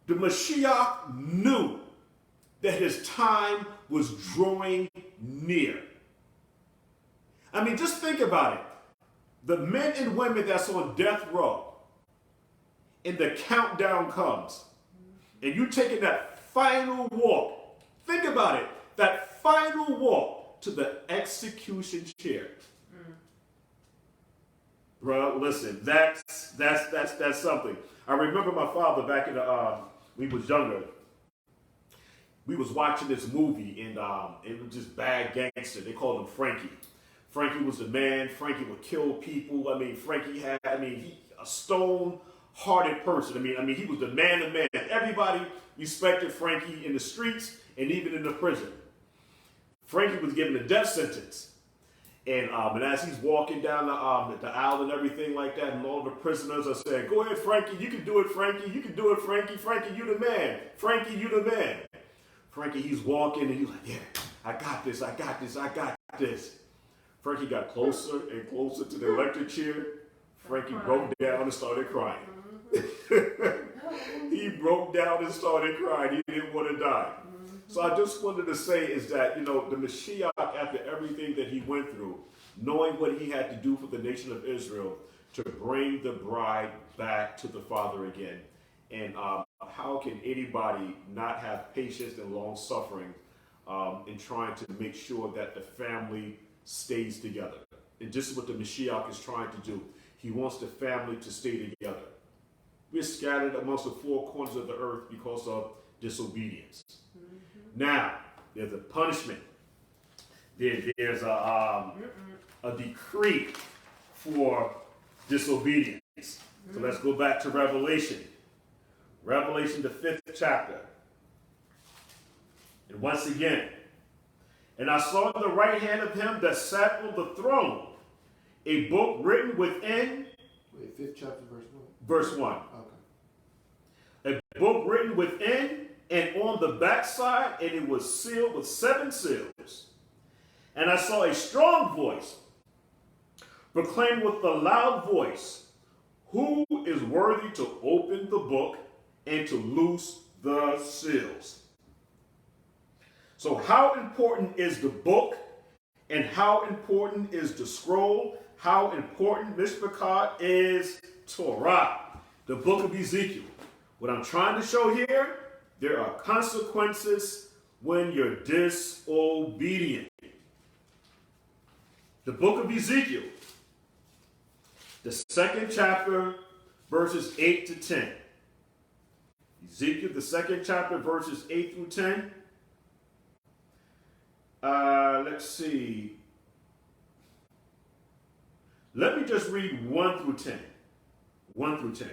the Mashiach knew that his time was drawing near. Just think about it. The men and women that's on death row, and the countdown comes, and you taking that final walk. Think about it. That final walk to the execution chair. Bro, listen, that's something. I remember my father back in we was younger. We was watching this movie, and it was just bad gangster. They called him Frankie. Frankie was the man. Frankie would kill people. Frankie had, he a stone-hearted person. He was the man of man. Everybody respected Frankie in the streets and even in the prison. Frankie was given a death sentence. And as he's walking down the aisle and everything like that, and all the prisoners are saying, "Go ahead, Frankie, you can do it, Frankie, you can do it, Frankie, Frankie, you the man, Frankie, you the man." Frankie, he's walking, and he's like, "Yeah, I got this, I got this, I got this." Frankie got closer and closer to the electric chair. Frankie broke down and started crying. He broke down and started crying. He didn't want to die. So I just wanted to say is that, the Mashiach, after everything that he went through, knowing what he had to do for the nation of Israel to bring the bride back to the Father again. And how can anybody not have patience and long suffering in trying to make sure that the family stays together? And this is what the Mashiach is trying to do. He wants the family to stay together. We're scattered amongst the four corners of the earth because of disobedience. Now, there's a punishment. There's a decree for disobedience. So let's go back to Revelation. Revelation, the 5th chapter. And once again, "And I saw in the right hand of him that sat on the throne a book written within..." Wait, 5th chapter, verse 1. Verse 1. Okay. "A book written within and on the backside, and it was sealed with 7 seals. And I saw a strong voice proclaim with a loud voice, 'Who is worthy to open the book and to loose the seals?'" So how important is the book, and how important is the scroll? How important, Mishpachar, is Torah, the book of Ezekiel? What I'm trying to show here, there are consequences when you're disobedient. The book of Ezekiel, the 2nd chapter, verses 8 to 10. Ezekiel, the 2nd chapter, verses 8 through 10. Let's see. Let me just read 1 through 10. 1 through 10.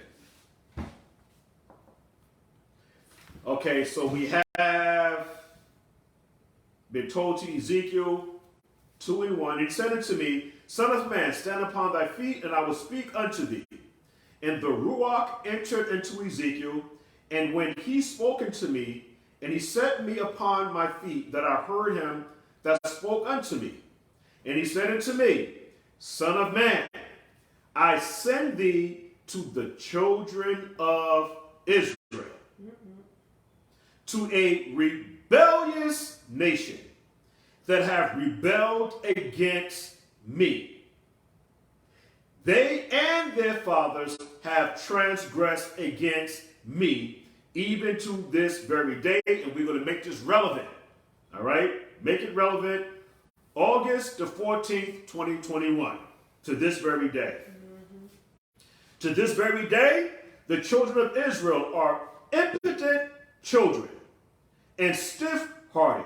Okay, so we have been told to Ezekiel 2 and 1. He said unto me, Son of man, stand upon thy feet, and I will speak unto thee. And the Ruach entered into Ezekiel, and when he spoke unto me, and he set me upon my feet, that I heard him that spoke unto me. And he said unto me, Son of man, I send thee to the children of Israel, to a rebellious nation that have rebelled against me. They and their fathers have transgressed against me, even to this very day. And we're going to make this relevant. All right? Make it relevant. August the 14th, 2021. To this very day. To this very day, the children of Israel are impotent children and stiff-hearted.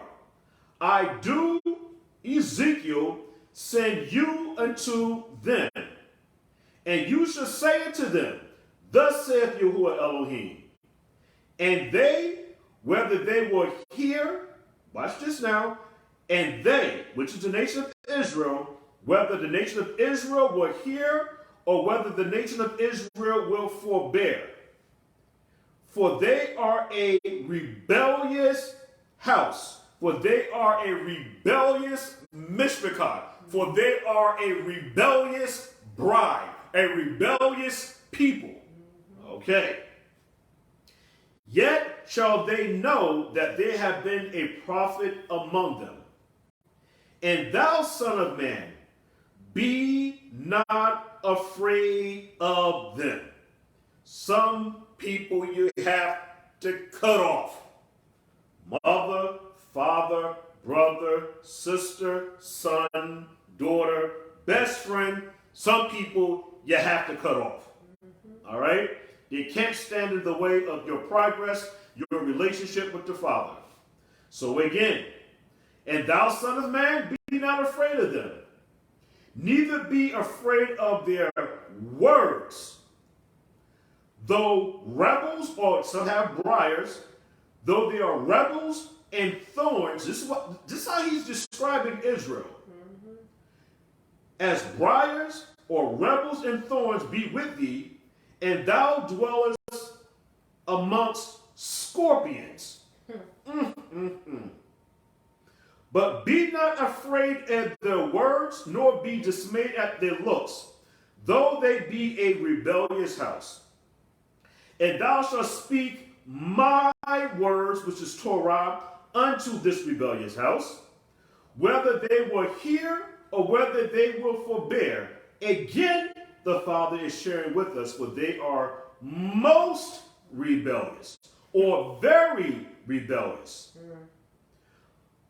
I do, Ezekiel, send you unto them, and you shall say unto them, Thus saith Yahuwah Elohim. And they, whether they will hear, watch this now, and they, which is the nation of Israel, whether the nation of Israel will hear, or whether the nation of Israel will forbear. For they are a rebellious house. For they are a rebellious mishpachah. For they are a rebellious bride. A rebellious people. Okay. Yet shall they know that there have been a prophet among them. And thou, son of man, be not afraid of them. Some people you have to cut off. Mother, father, brother, sister, son, daughter, best friend. Some people you have to cut off. All right? They can't stand in the way of your progress, your relationship with the Father. So again, and thou, son of man, be not afraid of them. Neither be afraid of their words. Though rebels, or some have briars, though they are rebels and thorns, this is how he's describing Israel. As briars or rebels and thorns be with thee, and thou dwellest amongst scorpions. But be not afraid at their words, nor be dismayed at their looks, though they be a rebellious house. And thou shalt speak my words, which is Torah, unto this rebellious house, whether they will hear or whether they will forbear. Again, the Father is sharing with us, for they are most rebellious, or very rebellious.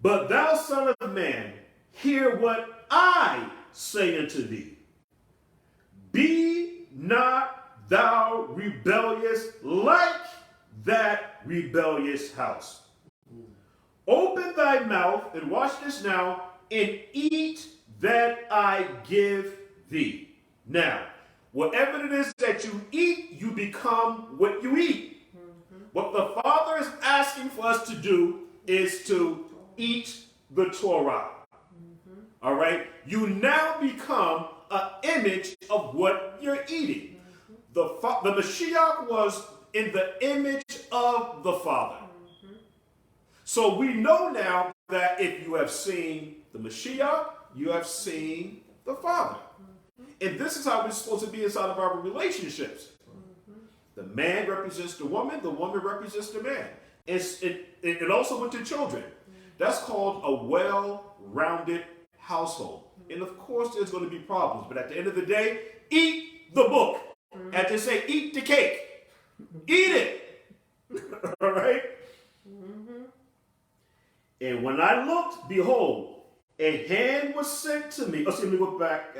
But thou, son of man, hear what I say unto thee. Be not thou rebellious like that rebellious house. Open thy mouth, and watch this now, and eat that I give thee. Now, whatever it is that you eat, you become what you eat. What the Father is asking for us to do is to eat the Torah. All right? You now become an image of what you're eating. The Mashiach was in the image of the Father. So we know now that if you have seen the Mashiach, you have seen the Father. And this is how we're supposed to be inside of our relationships. The man represents the woman represents the man. It also went to children. That's called a well-rounded household. And of course, there's going to be problems. But at the end of the day, eat the book. As they say, eat the cake. Eat it. All right? And when I looked, behold, a hand was sent to me. Let me go back.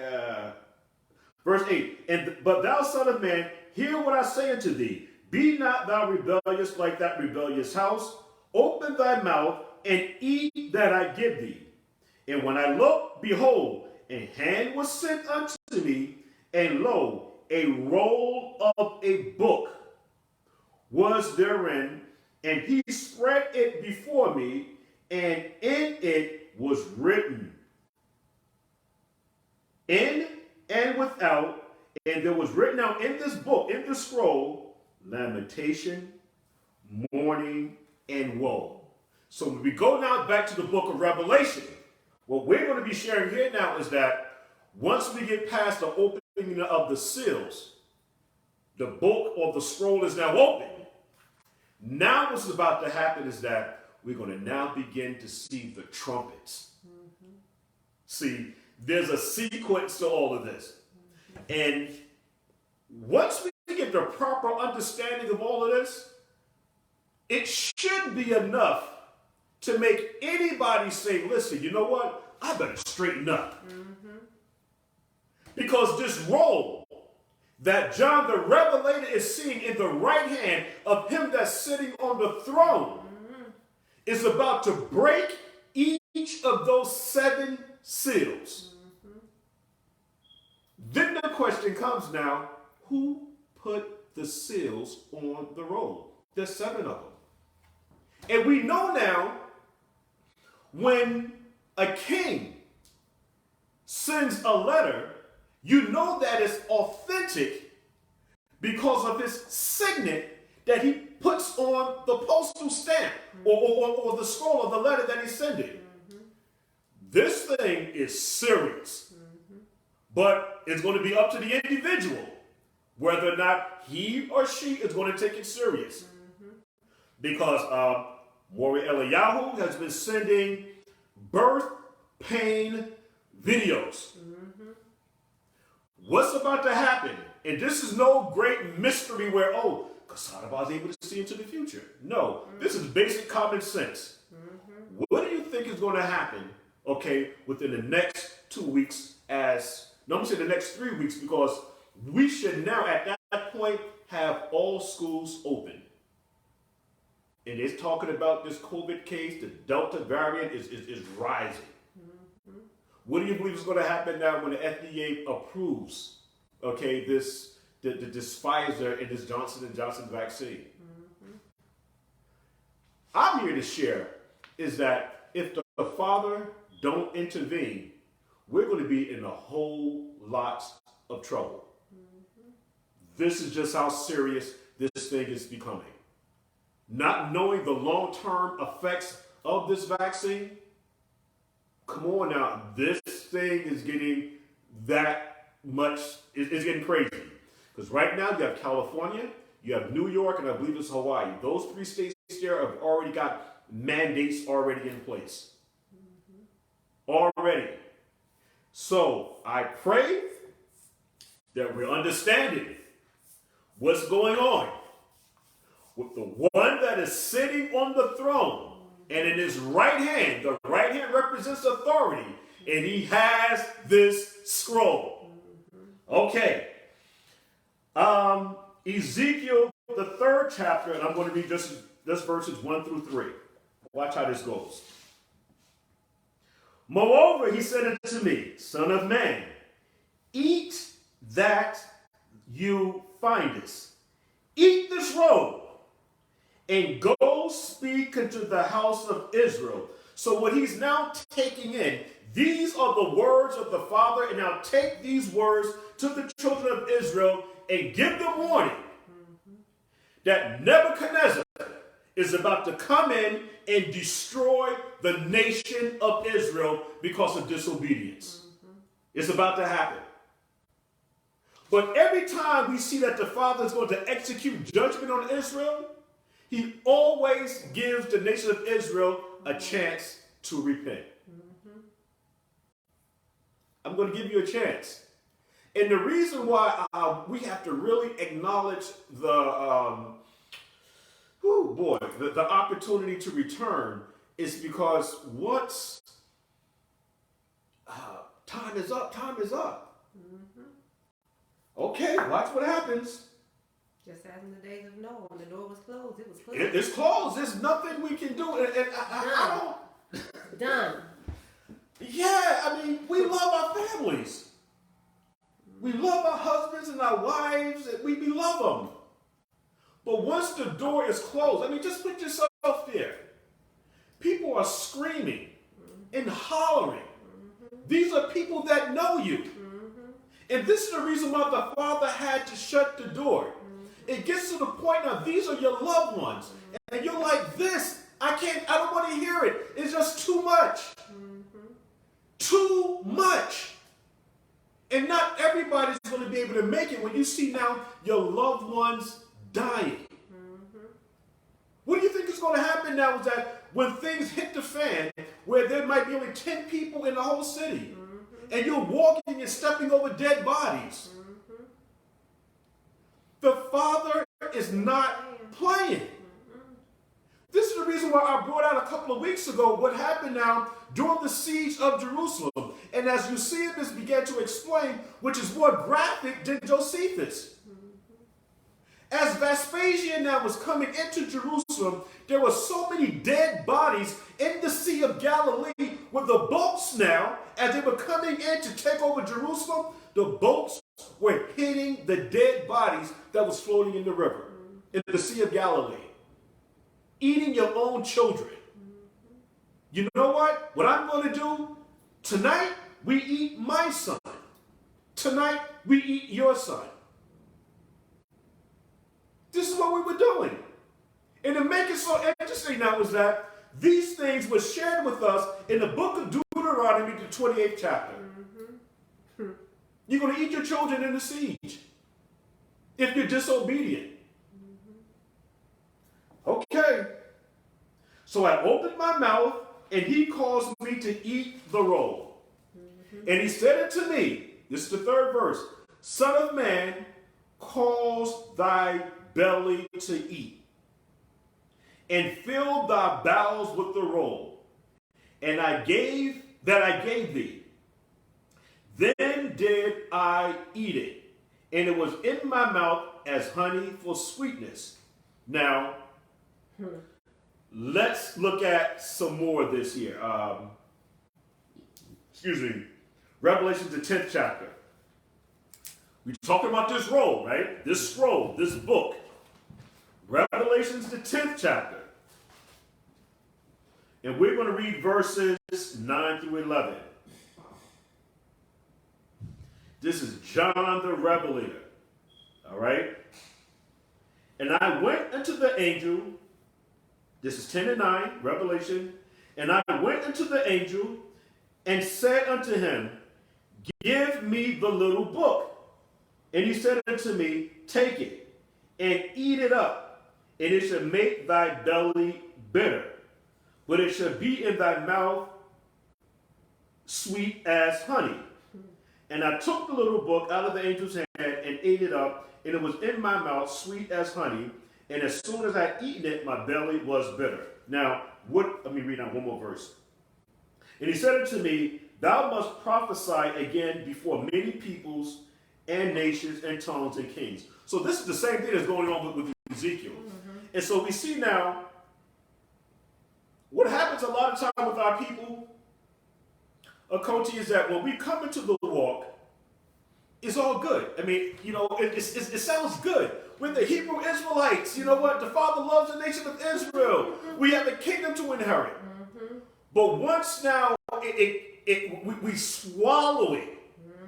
Verse 8. But thou son of man, hear what I say unto thee. Be not thou rebellious like that rebellious house. Open thy mouth and eat that I give thee. And when I looked, behold, a hand was sent unto me, and lo, a roll of a book was therein, and he spread it before me, and in it was written, in and without, and there was written out in this book, in this scroll, lamentation, mourning, and woe. So when we go now back to the book of Revelation, what we're going to be sharing here now is that once we get past the opening of the seals, the book or the scroll is now open. Now what's about to happen is that we're going to now begin to see the trumpets. See, there's a sequence to all of this. And once we get the proper understanding of all of this, it should be enough to make anybody say, listen, you know what? I better straighten up. Because this roll that John the Revelator is seeing in the right hand of him that's sitting on the throne is about to break each of those 7 seals. Then the question comes now, who put the seals on the roll? There's 7 of them. And we know now when a king sends a letter, you know that it's authentic because of his signet that he puts on the postal stamp or the scroll of the letter that he's sending. This thing is serious, but it's going to be up to the individual whether or not he or she is going to take it serious. Because Mori Eliyahu has been sending birth pain videos. What's about to happen? And this is no great mystery where, oh, Kassadaba is able to see into the future. No, this is basic common sense. What do you think is going to happen, okay, within the next 2 weeks I'm going to say the next 3 weeks, because we should now at that point have all schools open. And it's talking about this COVID case, the Delta variant is rising. What do you believe is going to happen now when the FDA approves, okay, this Pfizer and this Johnson & Johnson vaccine? I'm here to share is that if the Father don't intervene, we're going to be in a whole lot of trouble. This is just how serious this thing is becoming. Not knowing the long-term effects of this vaccine, come on now, this thing is getting that much, it's getting crazy. Because right now you have California, you have New York, and I believe it's Hawaii. Those 3 states there have already got mandates already in place. Already. So I pray that we're understanding what's going on with the one that is sitting on the throne, and in his right hand, the right hand represents authority, and he has this scroll. Okay. Ezekiel, the 3rd chapter, and I'm going to read just verses 1 through 3. Watch how this goes. Moreover, he said unto me, Son of man, eat that you findest. Eat this roll, and go speak unto the house of Israel. So what he's now taking in, these are the words of the Father, and now take these words to the children of Israel and give them warning that Nebuchadnezzar is about to come in and destroy the nation of Israel because of disobedience. It's about to happen. But every time we see that the Father is going to execute judgment on Israel, he always gives the nation of Israel a chance to repent. I'm going to give you a chance. And the reason why we have to really acknowledge the oh boy, the opportunity to return is because once time is up, time is up. Okay, watch what happens. Just as in the days of Noah, when the door was closed, it was closed. It's closed. There's nothing we can do. And I don't. Done. Yeah, I mean, we love our families. We love our husbands and our wives, and we love them. But once the door is closed, I mean, just put yourself there. People are screaming and hollering. These are people that know you. And this is the reason why the father had to shut the door. It gets to the point now, these are your loved ones. And you're like, this, I don't want to hear it. It's just too much. Too much. And not everybody's going to be able to make it when you see now your loved ones dying. What do you think is going to happen now is that when things hit the fan, where there might be only 10 people in the whole city, and you're walking and stepping over dead bodies, the Father is not playing. This is the reason why I brought out a couple of weeks ago what happened now during the siege of Jerusalem. And as Eusebius began to explain, which is more graphic than Josephus. As Vespasian now was coming into Jerusalem, there were so many dead bodies in the Sea of Galilee with the boats now, as they were coming in to take over Jerusalem, the boats were hitting the dead bodies that was floating in the river, in the Sea of Galilee. Eating your own children. You know what? What I'm going to do? Tonight, we eat my son. Tonight, we eat your son. This is what we were doing. And to make it so interesting now is that these things were shared with us in the book of Deuteronomy, the 28th chapter. You're going to eat your children in the siege if you're disobedient. Okay. So I opened my mouth, and he caused me to eat the roll. And he said unto me, this is the third verse, Son of man, cause thy belly to eat, and fill thy bowels with the roll, and I gave thee. Then did I eat it, and it was in my mouth as honey for sweetness. Now, let's look at some more of this here. Revelation, the 10th chapter. We're talking about this roll, right? This scroll, this book. Revelation's the 10th chapter. And we're going to read verses 9 through 11. This is John the Revelator. All right? And I went unto the angel. This is 10 and 9, Revelation. And I went unto the angel and said unto him, Give me the little book. And he said unto me, Take it, and eat it up, and it shall make thy belly bitter, but it shall be in thy mouth sweet as honey. And I took the little book out of the angel's hand and ate it up, and it was in my mouth sweet as honey. And as soon as I had eaten it, my belly was bitter. Now, let me read out one more verse. And he said unto me, Thou must prophesy again before many peoples and nations and tongues and kings. So this is the same thing that's going on with Ezekiel. And so we see now, what happens a lot of time with our people, Coach, is that when we come into the walk, it's all good. I mean, it sounds good. We're the Hebrew Israelites. You know what? The Father loves the nation of Israel. We have a kingdom to inherit. But once now we swallow it.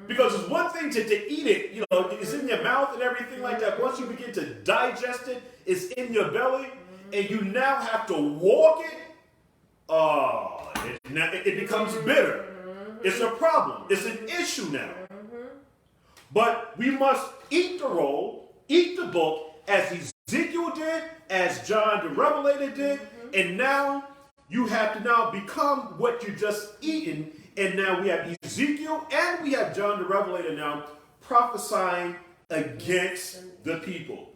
Because it's one thing to eat it, it's in your mouth and everything like that. Once you begin to digest it, it's in your belly, and you now have to walk it. It becomes bitter. It's a problem. It's an issue now. But we must eat the roll, eat the book, as Ezekiel did, as John the Revelator did, and now you have to now become what you just eaten. And now we have Ezekiel and we have John the Revelator now prophesying against the people.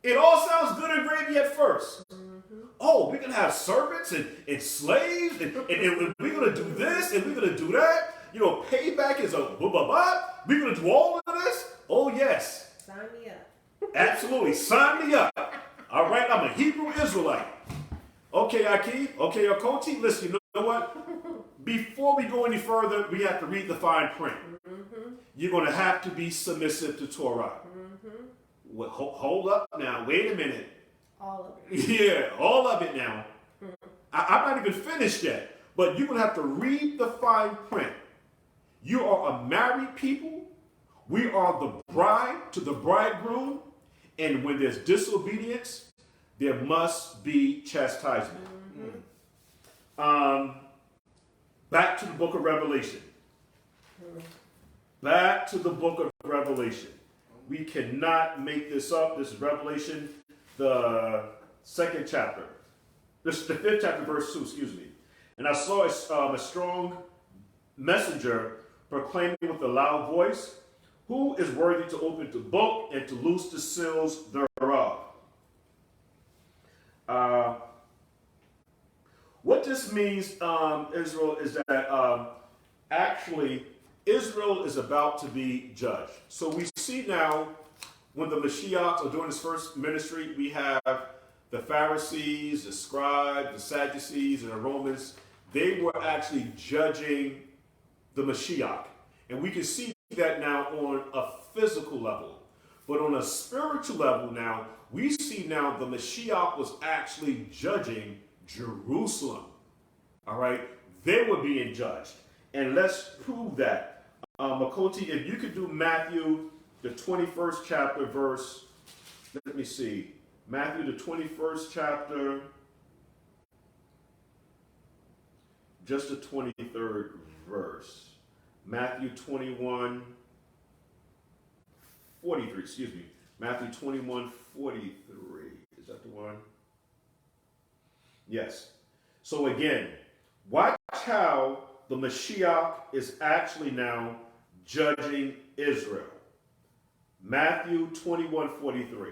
It all sounds good and gravy at first. Mm-hmm. Oh, we're going to have servants and slaves, and we're going to do this, and we're going to do that. You know, payback is a blah. We're going to do all of this. Oh, yes. Sign me up. Absolutely. Sign me up. All right, I'm a Hebrew Israelite. Okay, Aki. Okay, Akoti. Listen, you know what? Before we go any further, we have to read the fine print. Mm-hmm. You're going to have to be submissive to Torah. Mm-hmm. Well, hold up now. Wait a minute. All of it. Yeah, all of it now. I'm not even finished yet. But you're going to have to read the fine print. You are a married people. We are the bride to the bridegroom. And when there's disobedience, there must be chastisement. Mm-hmm. Back to the book of Revelation. Back to the book of Revelation. We cannot make this up. This is Revelation, the second chapter. This is the fifth chapter, verse 2, excuse me. And I saw a strong messenger proclaiming with a loud voice, who is worthy to open the book and to loose the seals thereof? What this means, Israel, is that actually Israel is about to be judged. So we see now when the Mashiach, or during his first ministry, we have the Pharisees, the scribes, the Sadducees, and the Romans. They were actually judging the Mashiach. And we can see that now on a physical level. But on a spiritual level now, we see now the Mashiach was actually judging Jerusalem. All right? They were being judged. And let's prove that. Makoti, if you could do Matthew, the 21st chapter, verse, let me see. Matthew, the 21st chapter, just the 23rd verse. Matthew 21, 43, excuse me. Matthew 21, 43. Is that the one? Yes. So again, watch how the Mashiach is actually now judging Israel. Matthew 21, 43.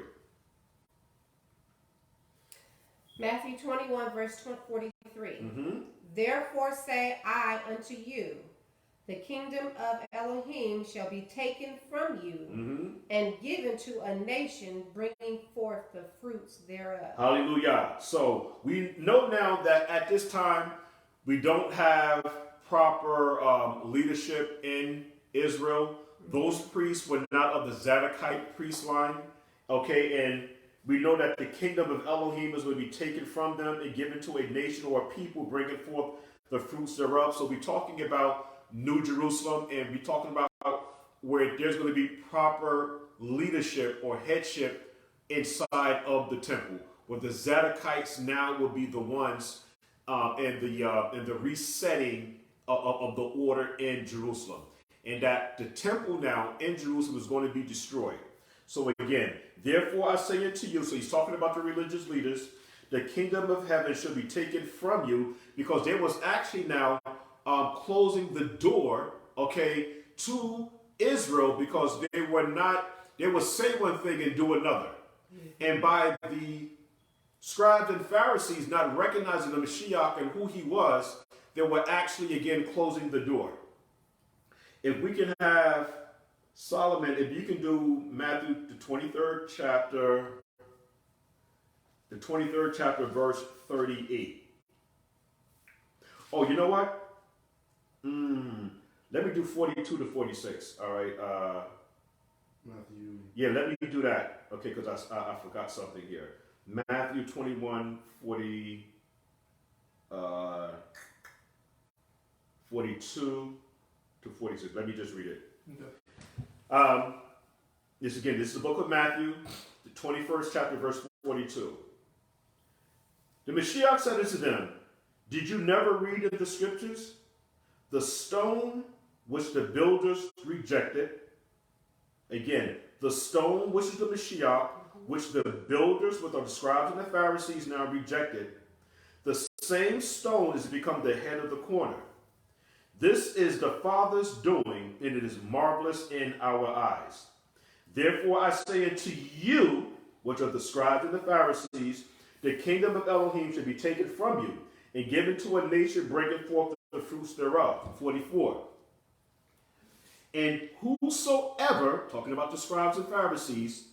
Matthew 21, verse 43. Mm-hmm. Therefore say I unto you, the kingdom of Elohim shall be taken from you and given to a nation bringing forth the fruits thereof. Hallelujah. So we know now that at this time we don't have proper leadership in Israel. Those priests were not of the Zadokite priest line. Okay, and we know that the kingdom of Elohim is going to be taken from them and given to a nation or a people bringing forth the fruits thereof. So we're talking about New Jerusalem, and we're talking about where there's going to be proper leadership or headship inside of the temple, where the Zadokites now will be the ones in the resetting of the order in Jerusalem, and that the temple now in Jerusalem is going to be destroyed. So again, therefore I say unto you, so he's talking about the religious leaders, the kingdom of heaven shall be taken from you, because there was actually now closing the door, okay, to Israel, because they would say one thing and do another. And by the scribes and Pharisees not recognizing the Mashiach and who he was, they were actually again closing the door. If we can have Solomon, if you can do Matthew, the 23rd chapter, verse 38. Oh, you know what? Let me do 42 to 46. All right. Matthew. Yeah, let me do that. Okay, because I forgot something here. Matthew 21, 42 to 46. Let me just read it. Okay. This is the book of Matthew, the 21st chapter, verse 42. The Mashiach said unto them, did you never read in the scriptures? The stone which the builders rejected. Again, the stone which is the Mashiach, which the builders with the scribes and the Pharisees now rejected. The same stone is become the head of the corner. This is the Father's doing, and it is marvelous in our eyes. Therefore I say unto you, which are the scribes and the Pharisees, the kingdom of Elohim should be taken from you and given to a nation bringing forth the fruits thereof. 44. And whosoever, talking about the scribes and Pharisees,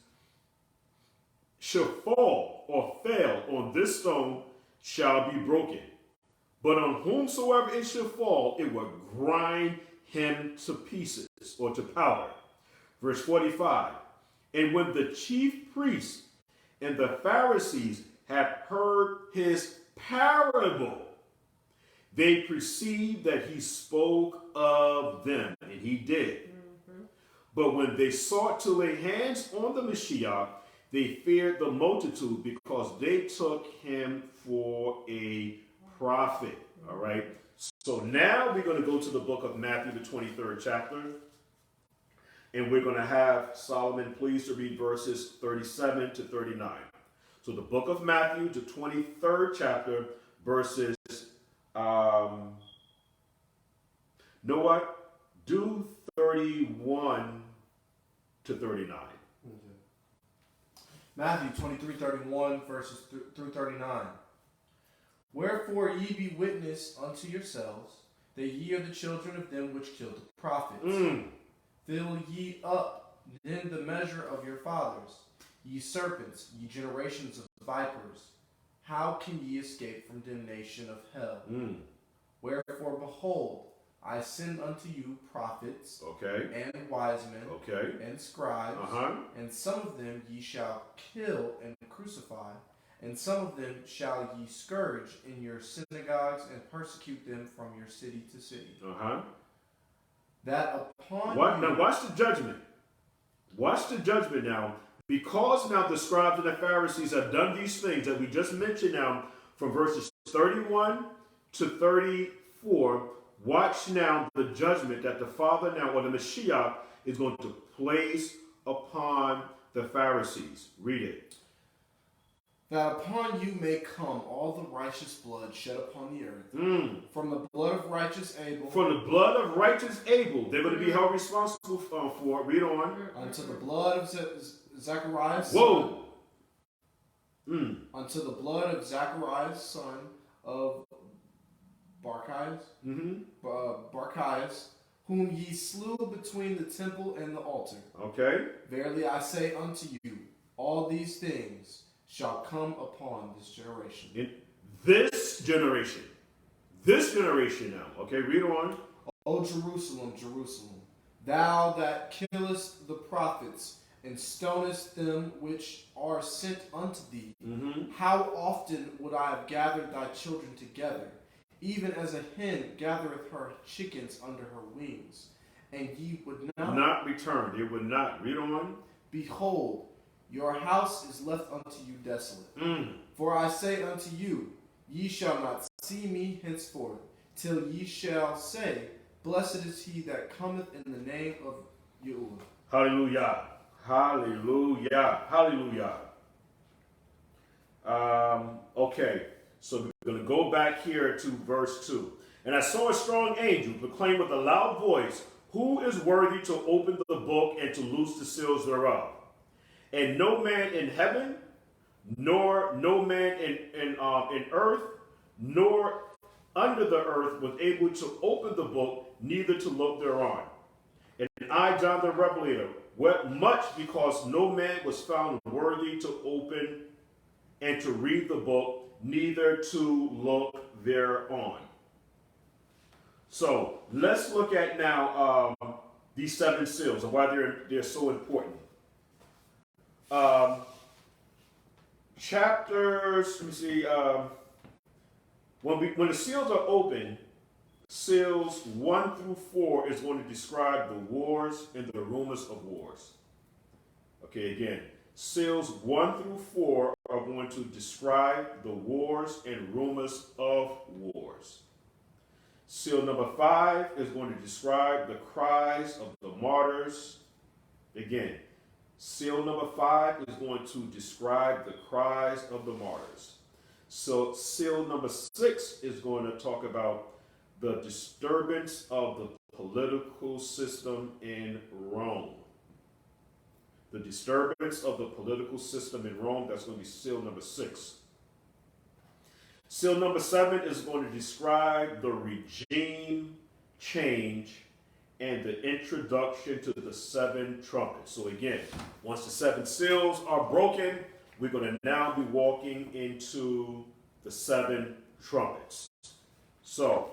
shall fall or fail on this stone shall be broken. But on whomsoever it shall fall, it will grind him to pieces or to powder. Verse 45. And when the chief priests and the Pharisees had heard his parable, they perceived that he spoke of them, and he did. But when they sought to lay hands on the Mashiach, they feared the multitude because they took him for a prophet. All right. So now we're going to go to the book of Matthew, the 23rd chapter. And we're going to have Solomon please to read verses 37 to 39. So the book of Matthew, the 23rd chapter, verses, know what? Do 31 to 39. Matthew 23:31 verses through 39. Wherefore ye be witness unto yourselves that ye are the children of them which killed the prophets. Fill ye up then the measure of your fathers, ye serpents, ye generations of vipers. How can ye escape from damnation of hell? Wherefore, behold, I send unto you prophets, and wise men, and scribes, and some of them ye shall kill and crucify, and some of them shall ye scourge in your synagogues and persecute them from your city to city. That upon you... Now watch the judgment. Watch the judgment now. Because now the scribes and the Pharisees have done these things that we just mentioned now from verses 31 to 34, watch now the judgment that the Father now, or the Mashiach, is going to place upon the Pharisees. Read it. That upon you may come all the righteous blood shed upon the earth, from the blood of righteous Abel. From the blood of righteous Abel, they're going to be held responsible for. Read on. Unto the blood of Zacharias. Whoa. Unto the blood of Zacharias, son of Barchias, Barchias, whom ye slew between the temple and the altar. Verily I say unto you, all these things shall come upon this generation. In this generation. This generation now. Read on. O Jerusalem, Jerusalem, thou that killest the prophets and stonest them which are sent unto thee, how often would I have gathered thy children together, even as a hen gathereth her chickens under her wings, and ye would not return. They would not. Read on. Behold, your house is left unto you desolate. For I say unto you, ye shall not see me henceforth, till ye shall say, blessed is he that cometh in the name of Yahuwah. Hallelujah. Hallelujah. Hallelujah. So we're going to go back here to verse 2. And I saw a strong angel proclaim with a loud voice, who is worthy to open the book and to loose the seals thereof? And no man in heaven, nor no man in earth, nor under the earth was able to open the book, neither to look thereon. And I, John the Revelator, wept much because no man was found worthy to open and to read the book, neither to look thereon. So let's look at now these 7 seals and why they're so important. Chapters, let me see, when the seals are open, seals 1 through 4 is going to describe the wars and the rumors of wars. Again, seals 1 through 4 are going to describe the wars and rumors of wars. Seal number 5 is going to describe the cries of the martyrs. Again, seal number 5 is going to describe the cries of the martyrs. So seal number 6 is going to talk about the disturbance of the political system in Rome. the disturbance of the political system in Rome. That's going to be seal number 6. Seal number 7 is going to describe the regime change and the introduction to the 7 trumpets. So again, once the 7 seals are broken, we're going to now be walking into the 7 trumpets. So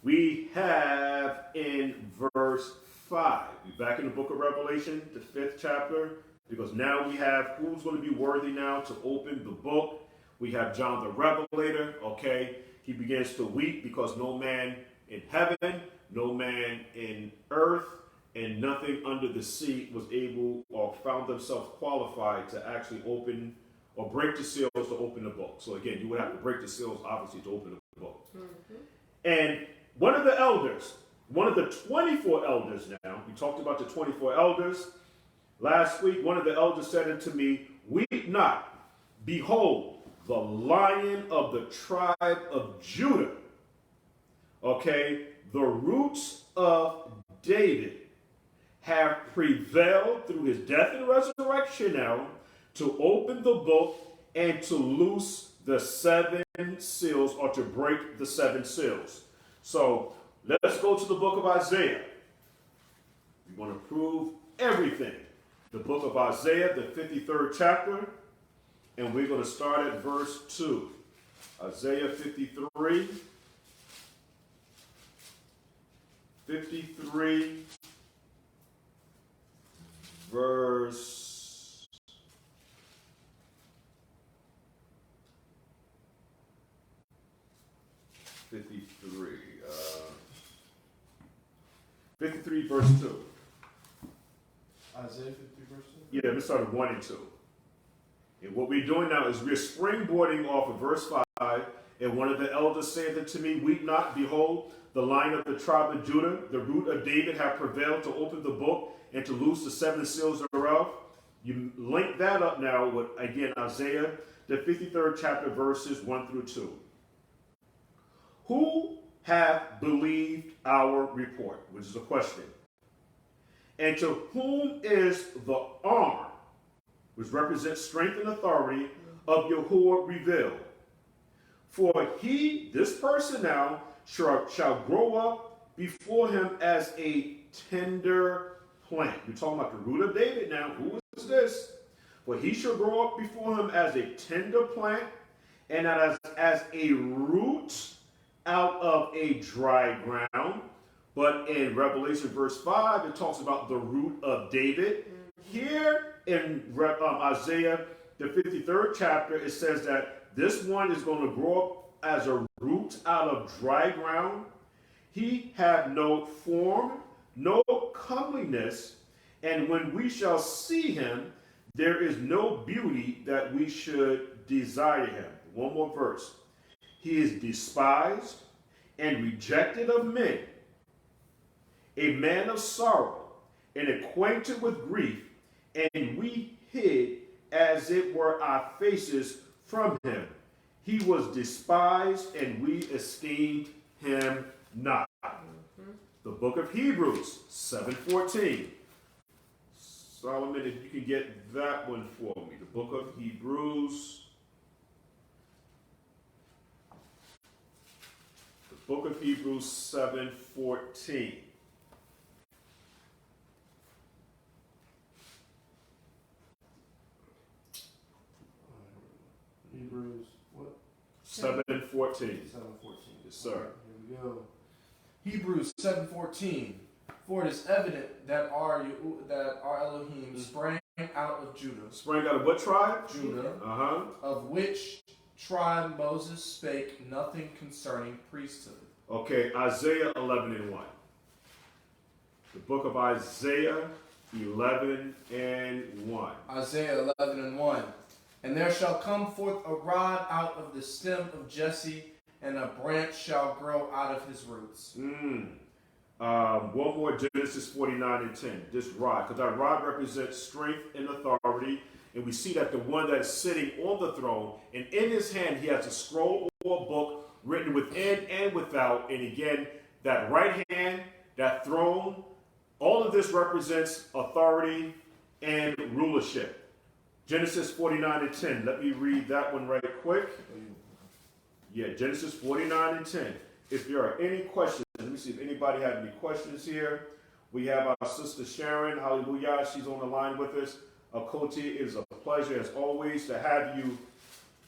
we have in verse 5, we're back in the book of Revelation, the 5th chapter, because now we have who's going to be worthy now to open the book. We have John the Revelator, okay? He begins to weep because no man in heaven, no man in earth, and nothing under the sea was able or found themselves qualified to actually open or break the seals to open the book. So again, you would have to break the seals, obviously, to open the book. Mm-hmm. And one of the elders, one of the 24 elders now, we talked about the 24 elders. Last week, one of the elders said unto me, weep not, behold, the Lion of the tribe of Judah, okay, the roots of David have prevailed through his death and resurrection now to open the book and to loose the 7 seals, or to break the 7 seals. So let's go to the book of Isaiah. We want to prove everything. The book of Isaiah, the 53rd chapter, and we're going to start at verse 2. Isaiah 53, verse 53 verse 2. Isaiah 53 verse 2? Yeah, let's start at 1 and 2. And what we're doing now is we're springboarding off of verse 5. And one of the elders said unto me, weep not, behold, the Lion of the tribe of Judah, the root of David, have prevailed to open the book and to loose the 7 seals thereof. You link that up now with, again, Isaiah, the 53rd chapter, verses 1 through 2. Who hath believed our report? Which is a question. And to whom is the arm, which represents strength and authority, of Yahuwah revealed? For he, this person now, shall grow up before him as a tender plant. You're talking about the root of David now. Who is this? For he shall grow up before him as a tender plant, and as a root out of a dry ground. But in Revelation verse 5, it talks about the root of David. Here in Isaiah, the 53rd chapter, it says that this one is going to grow up as a root out of dry ground. He had no form, no comeliness, and when we shall see him, there is no beauty that we should desire him. One more verse. He is despised and rejected of men, a man of sorrow and acquainted with grief, and we hid as it were our faces from him. He was despised and we esteemed him not. The book of Hebrews 7:14. Solomon, if you can get that one for me. The book of Hebrews. The book of Hebrews 7:14. Hebrews, what? 7:14. 7:14. Yes, sir. Here we go. Hebrews 7:14. For it is evident that our Elohim sprang out of Judah. Sprang out of what tribe? Judah. Of which tribe Moses spake nothing concerning priesthood. Okay, Isaiah 11 and 1. The book of Isaiah 11 and 1. Isaiah 11 and 1. And there shall come forth a rod out of the stem of Jesse, and a branch shall grow out of his roots. One more, Genesis 49 and 10. This rod, because that rod represents strength and authority. And we see that the one that is sitting on the throne, and in his hand he has a scroll or a book written within and without. And again, that right hand, that throne, all of this represents authority, and rulership. Genesis 49 and 10. Let me read that one right quick. Yeah, Genesis 49 and 10. If there are any questions, let me see if anybody had any questions here. We have our sister Sharon. Hallelujah. She's on the line with us. Koti, it is a pleasure as always to have you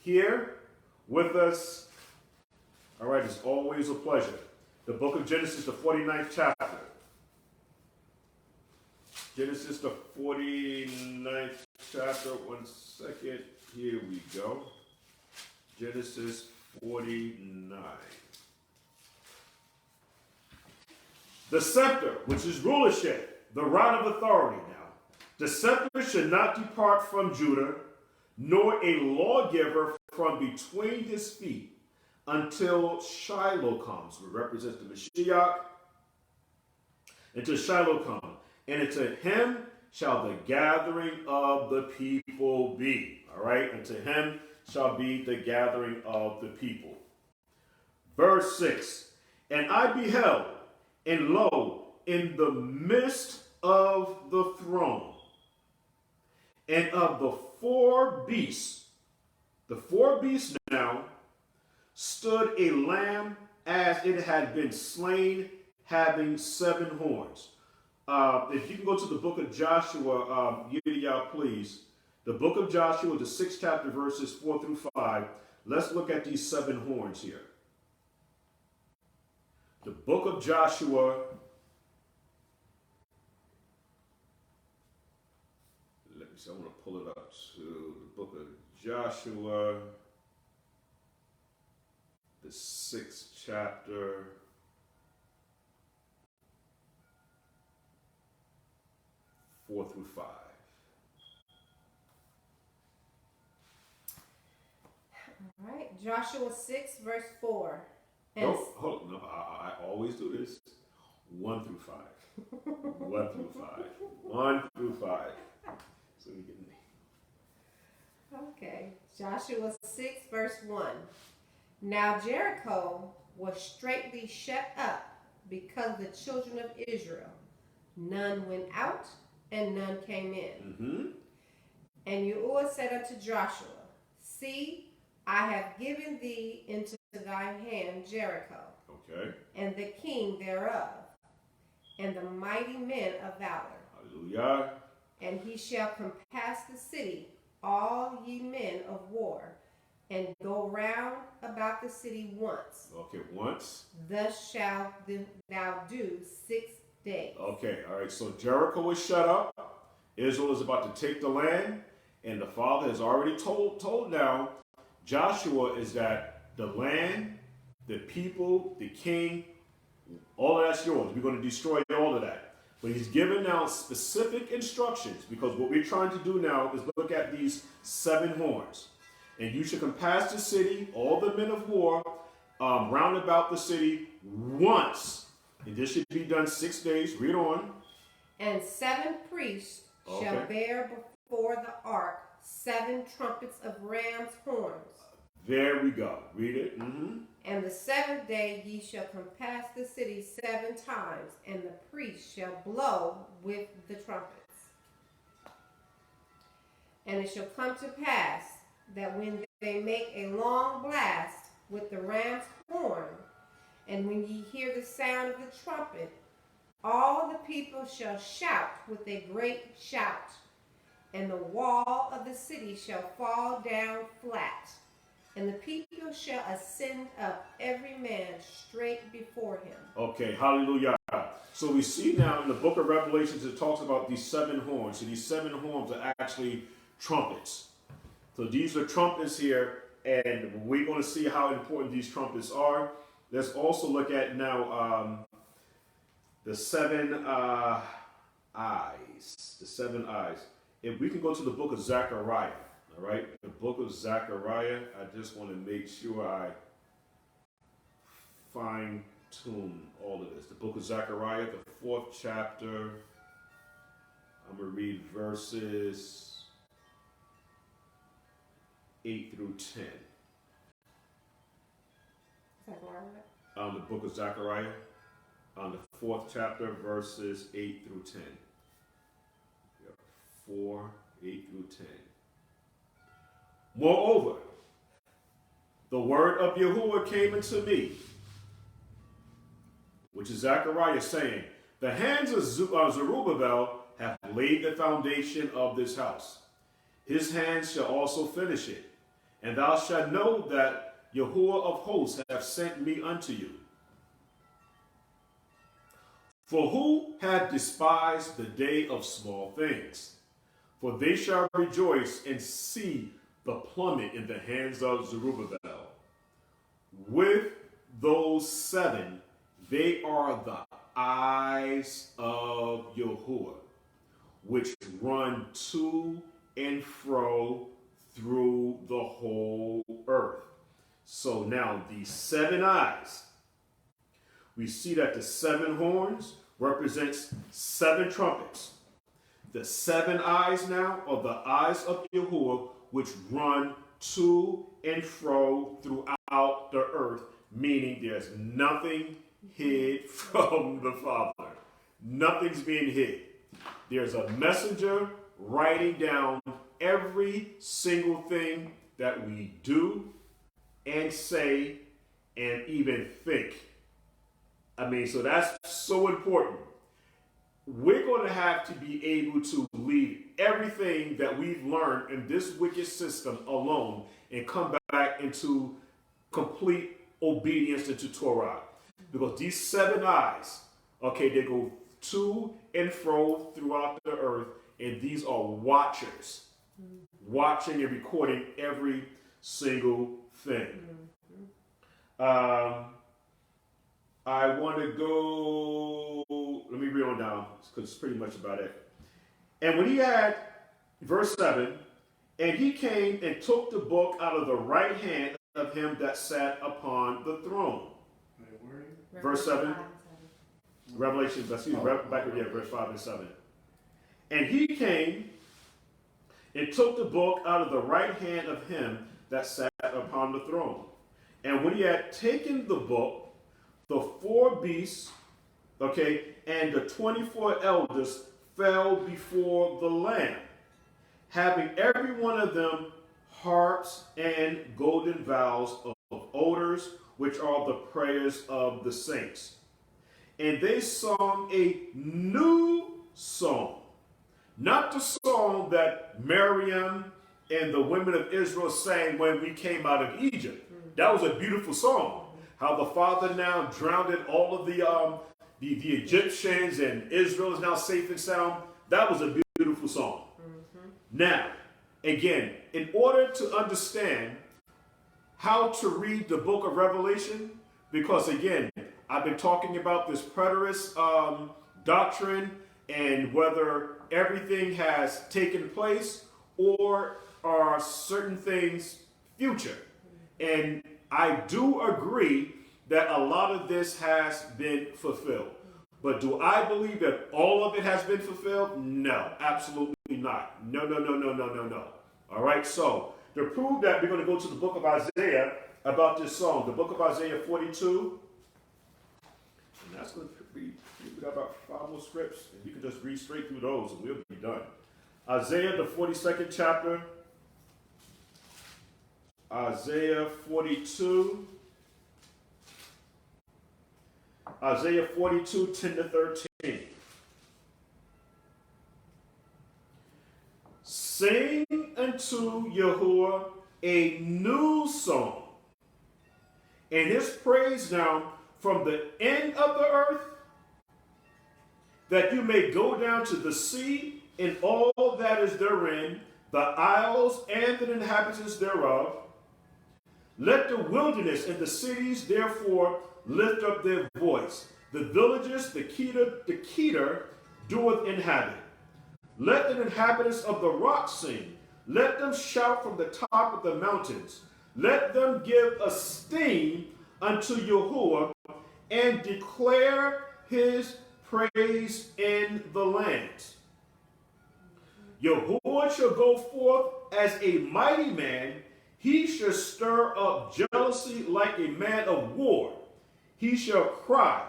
here with us. All right, it's always a pleasure. The book of Genesis, the 49th chapter. Genesis, the 49th chapter. 1 second. Here we go. Genesis 49. The scepter, which is rulership, the rod of authority now. The scepter should not depart from Judah, nor a lawgiver from between his feet, until Shiloh comes, which represents the Mashiach, until Shiloh comes. And unto him shall the gathering of the people be. All right? Unto him shall be the gathering of the people. Verse 6. And I beheld, and lo, in the midst of the throne, and of the four beasts now, stood a lamb as it had been slain, having 7 horns. If you can go to the book of Joshua, please. The book of Joshua, the 6th chapter, verses 4 through 5. Let's look at these 7 horns here. The book of Joshua, let me see, I want to pull it up to the book of Joshua, the 6th chapter. Four through 5. All right, Joshua 6, verse 4. Hold on, no, I always do this. 1 through 5. 1 through 5. 1 through 5. So we can. Okay, Joshua 6, verse 1. Now Jericho was straitly shut up because the children of Israel. None went out, and none came in. Mm-hmm. And Yahuwah said unto Joshua, See, I have given thee into thy hand Jericho, Okay. and the king thereof, and the mighty men of valor. Hallelujah. And he shall compass the city, all ye men of war, and go round about the city once. Okay, once. Thus shalt thou do 6 days. Okay, all right. So Jericho is shut up. Israel is about to take the land, and the Father has already told now Joshua is that the land, the people, the king, all of that's yours. We're going to destroy all of that. But he's given now specific instructions, because what we're trying to do now is look at these 7 horns. And you should compass the city, all the men of war, round about the city once. And this should be done 6 days. Read on. And 7 priests shall bear before the ark 7 trumpets of ram's horns. There we go. Read it. Mm-hmm. And the 7th day ye shall compass the city 7 times, and the priests shall blow with the trumpets. And it shall come to pass that when they make a long blast with the ram's horn, and when ye hear the sound of the trumpet, all the people shall shout with a great shout, and the wall of the city shall fall down flat, and the people shall ascend up every man straight before him. Okay, hallelujah. So we see now in the book of Revelations, it talks about these 7 horns. So these 7 horns are actually trumpets. So these are trumpets here, and we're going to see how important these trumpets are. Let's also look at now the 7 eyes. The 7 eyes. If we can go to the book of Zechariah, all right? The book of Zechariah, I just want to make sure I fine-tune all of this. The book of Zechariah, the 4th chapter. I'm going to read verses 8 through 10. The book of Zechariah, the 4th chapter, verses 8 through 10. 4, 8 through 10. Moreover, the word of Yahuwah came unto me, which is Zechariah, saying, the hands of Zerubbabel have laid the foundation of this house. His hands shall also finish it. And thou shalt know that Yahuwah of hosts hath sent me unto you. For who hath despised the day of small things? For they shall rejoice and see the plummet in the hands of Zerubbabel. With those 7, they are the eyes of Yahuwah, which run to and fro through the whole earth. So now these 7 eyes, we see that the 7 horns represents 7 trumpets. The 7 eyes now are the eyes of Yahuwah, which run to and fro throughout the earth, meaning there's nothing hid from the Father. Nothing's being hid. There's a messenger writing down every single thing that we do and say and even think. I mean, so that's so important. We're going to have to be able to leave everything that we've learned in this wicked system alone and come back into complete obedience to Torah. Because these 7 eyes, okay, they go to and fro throughout the earth, and these are watchers, watching and recording every single thing. I want to go, let me read on down, because it's pretty much about it. And when he had, verse 7, and he came and took the book out of the right hand of him that sat upon the throne. Verse 7. Revelation, verse 5 and 7. And he came and took the book out of the right hand of him that sat upon the throne. And when he had taken the book, the 4 beasts, okay, and the 24 elders fell before the Lamb, having every one of them harps and golden vials of odors, which are the prayers of the saints. And they sung a new song, not the song that Miriam and the women of Israel sang when we came out of Egypt. That was a beautiful song. How the Father now drowned all of the Egyptians, and Israel is now safe and sound. That was a beautiful song. Now, again, in order to understand how to read the book of Revelation, because again, I've been talking about this preterist doctrine and whether everything has taken place or are certain things future. And I do agree that a lot of this has been fulfilled. But do I believe that all of it has been fulfilled? No, absolutely not. No. All right, so to prove that, we're going to go to the book of Isaiah about this song. The book of Isaiah 42. And that's going to be, we got about 5 more scripts, and you can just read straight through those and we'll be done. Isaiah, the 42nd chapter. Isaiah 42. Isaiah 42, 10 to 13. Sing unto Yahuwah a new song, and his praise now from the end of the earth, that you may go down to the sea and all that is therein, the isles and the inhabitants thereof. Let the wilderness and the cities therefore lift up their voice. The villages, the Kedar doeth inhabit. Let the inhabitants of the rocks sing. Let them shout from the top of the mountains. Let them give esteem unto Yahuwah and declare his praise in the land. Yahuwah shall go forth as a mighty man. He shall stir up jealousy like a man of war. He shall cry,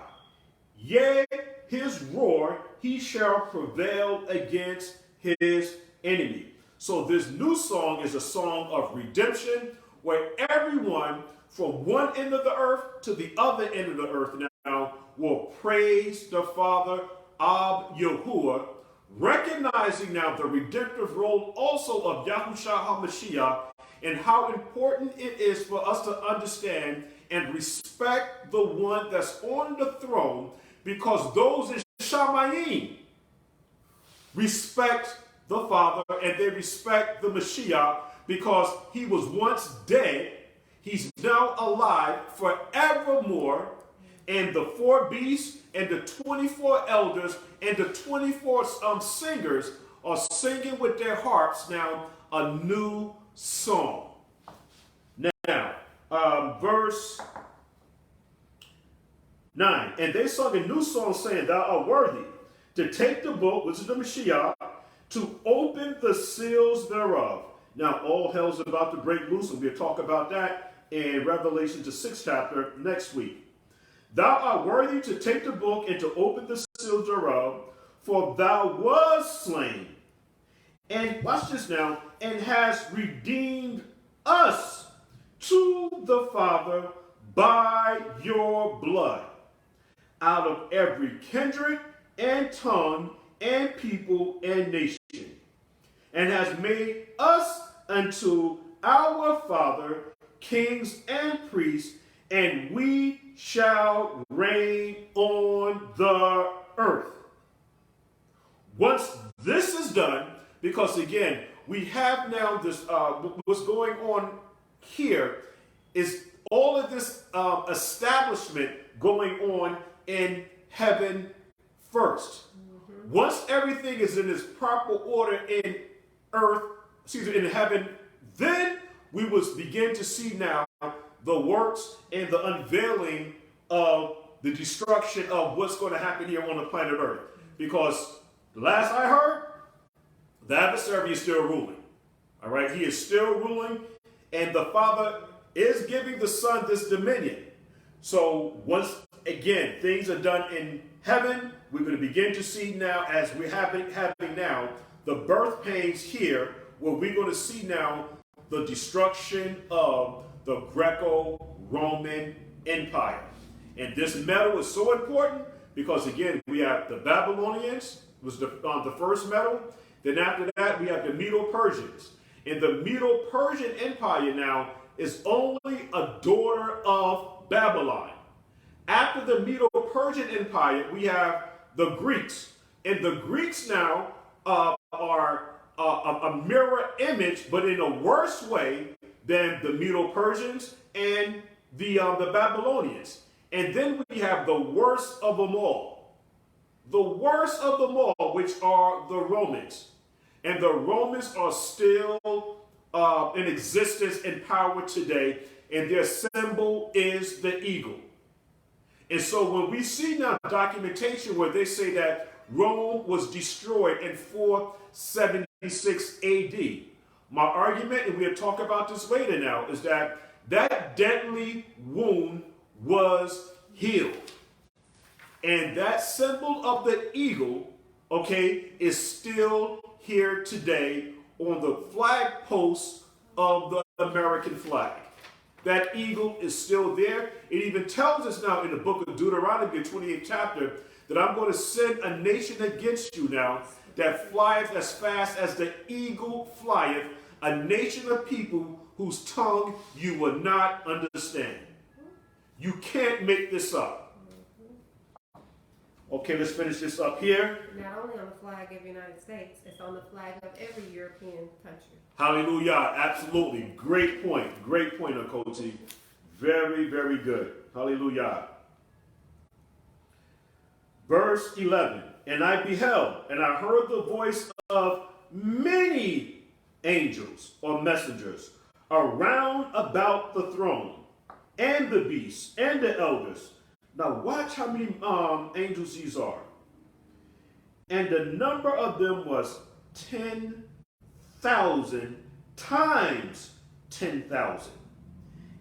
yea, his roar, he shall prevail against his enemy. So this new song is a song of redemption where everyone from one end of the earth to the other end of the earth now will praise the Father, Ab Yahuwah, recognizing now the redemptive role also of Yahushua HaMashiach and how important it is for us to understand and respect the one that's on the throne, because those in Shamaym respect the Father and they respect the Mashiach because he was once dead, he's now alive forevermore, and the 4 beasts and the 24 elders and the 24 singers are singing with their harps now a new song. Now, verse 9, and they sung a new song saying, thou art worthy to take the book, which is the Mashiach, to open the seals thereof. Now, all hell's about to break loose, and we'll talk about that in Revelation, the 6th chapter, next week. Thou art worthy to take the book and to open the seals thereof, for thou was slain. And watch this now, and hast redeemed us to the Father by your blood, out of every kindred and tongue and people and nation, and has made us unto our Father kings and priests, and we shall reign on the earth. Once this is done, because again, we have now this, what's going on here is all of this establishment going on in heaven first. Once everything is in its proper order in earth, in heaven, then we will begin to see now the works and the unveiling of the destruction of what's going to happen here on the planet Earth. Because last I heard, the adversary is still ruling. All right, he is still ruling, and the Father is giving the Son this dominion. So once again things are done in heaven, we're going to begin to see now, as we're having now, the birth pains here, where we're going to see now the destruction of the Greco-Roman Empire. And this metal is so important because, again, we have the Babylonians, was the first metal. Then after that, we have the Medo-Persians. And the Medo-Persian Empire now is only a daughter of Babylon. After the Medo-Persian Empire, we have the Greeks. And the Greeks now are a mirror image, but in a worse way than the Medo-Persians and the Babylonians. And then we have the worst of them all. The worst of them all, which are the Romans. And the Romans are still in existence and power today, and their symbol is the eagle. And so when we see now documentation where they say that Rome was destroyed in 476 AD, my argument, and we'll talk about this later now, is that that deadly wound was healed. And that symbol of the eagle, okay, is still here today on the flag posts of the American flag. That eagle is still there. It even tells us now in the book of Deuteronomy, 28th chapter, that I'm going to send a nation against you now that flieth as fast as the eagle flieth, a nation of people whose tongue you will not understand. You can't make this up. Okay, let's finish this up here. Not only on the flag of the United States, it's on the flag of every European country. Hallelujah. Absolutely. Great point. Great point, Okoti. Very, very good. Hallelujah. Verse 11. And I beheld, and I heard the voice of many angels or messengers around about the throne, and the beasts, and the elders. Now watch how many angels these are. And the number of them was 10,000 times 10,000.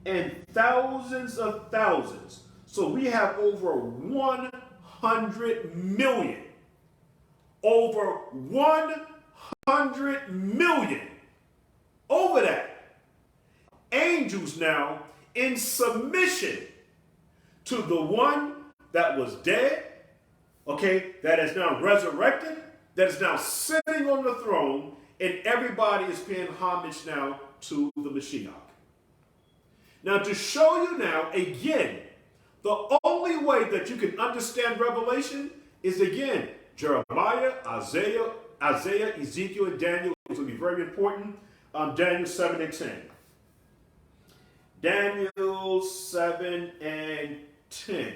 And thousands of thousands. So we have over 100 million. Over 100 100 million. Over that. Angels now in submission to the one that was dead, okay, that is now resurrected, that is now sitting on the throne, and everybody is paying homage now to the Mashiach. Now, to show you now, again, the only way that you can understand Revelation is, again, Jeremiah, Isaiah, Ezekiel, and Daniel. This will be very important. Daniel 7 and 10. Daniel 7 and 10.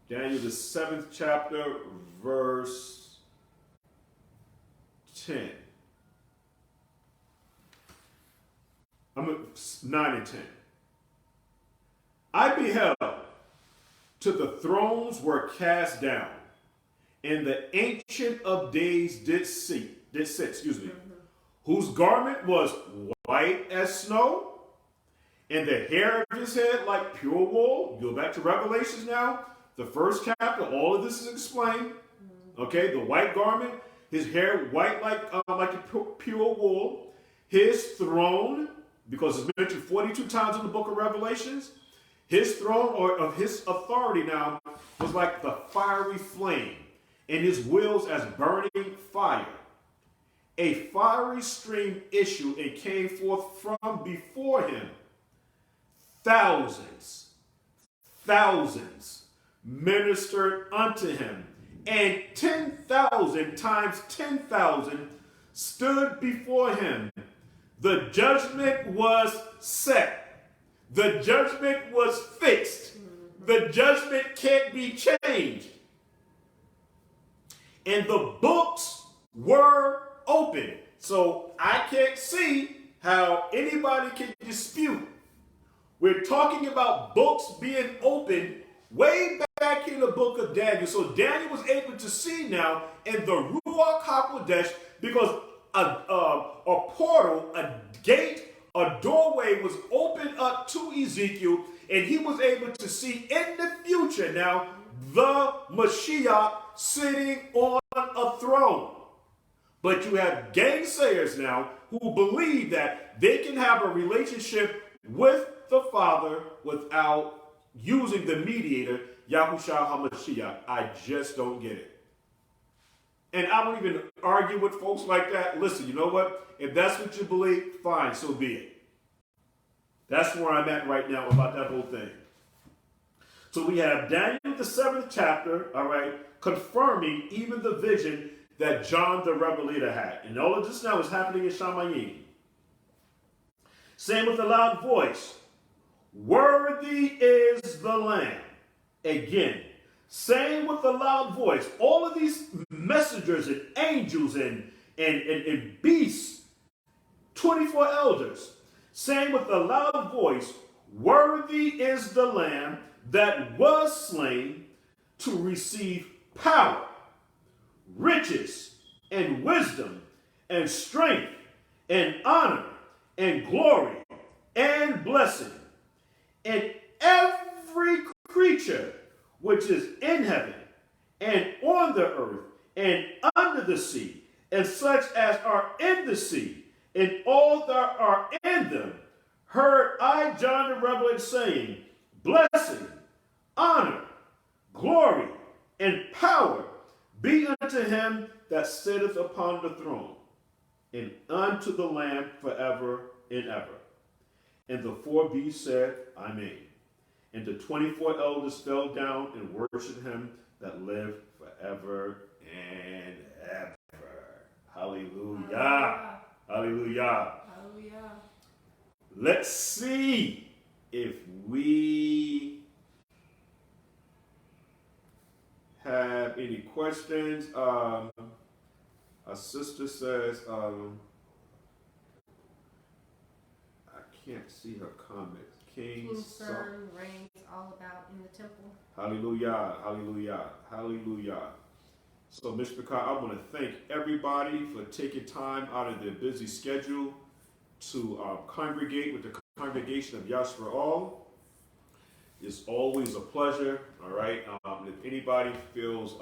Daniel, the 7th chapter, verse 10. I'm at 9 and 10. I beheld, till the thrones were cast down, and the Ancient of Days did sit, whose garment was white as snow, and the hair of his head like pure wool. Go back to Revelations now. The first chapter, all of this is explained. Okay, the white garment, his hair white like pure wool. His throne, because it's mentioned 42 times in the book of Revelations, his throne, or of his authority now, was like the fiery flame, and his wheels as burning fire. A fiery stream issued and came forth from before him. Thousands ministered unto him, and 10,000 times 10,000 stood before him. The judgment was set. The judgment was fixed. The judgment can't be changed. And the books were open. So I can't see how anybody can dispute. We're talking about books being open way back in the book of Daniel. So Daniel was able to see now in the Ruach HaKodesh, because a portal, a gate, a doorway was opened up to Ezekiel, and he was able to see in the future now the Mashiach sitting on a throne. But you have gainsayers now who believe that they can have a relationship with the Father without using the mediator, Yahushua HaMashiach. I just don't get it. And I don't even argue with folks like that. Listen, you know what? If that's what you believe, fine, so be it. That's where I'm at right now about that whole thing. So we have Daniel, the 7th chapter, all right, confirming even the vision that John the Revelator had. And all of this now is happening in Shamaym. Saying with a loud voice, worthy is the Lamb. Again, saying with a loud voice, all of these messengers and angels and beasts, 24 elders, saying with a loud voice, worthy is the Lamb that was slain to receive power, riches, and wisdom, and strength, and honor, and glory, and blessing. And every creature which is in heaven, and on the earth, and under the sea, and such as are in the sea, and all that are in them, heard I, John the Revelator, saying, blessing, honor, glory, and power be unto him that sitteth upon the throne, and unto the Lamb forever and ever. And the 4 beasts said, Amen. And the 24 elders fell down and worshipped him that lived forever and ever. Hallelujah. Hallelujah. Hallelujah. Let's see if we have any questions. A sister says, I can't see her comments. King's Son reigns all about in the temple. Hallelujah, hallelujah, hallelujah. So, Mr. Bakar, I want to thank everybody for taking time out of their busy schedule to congregate with the congregation of Yashra'al. It's always a pleasure, all right? If anybody feels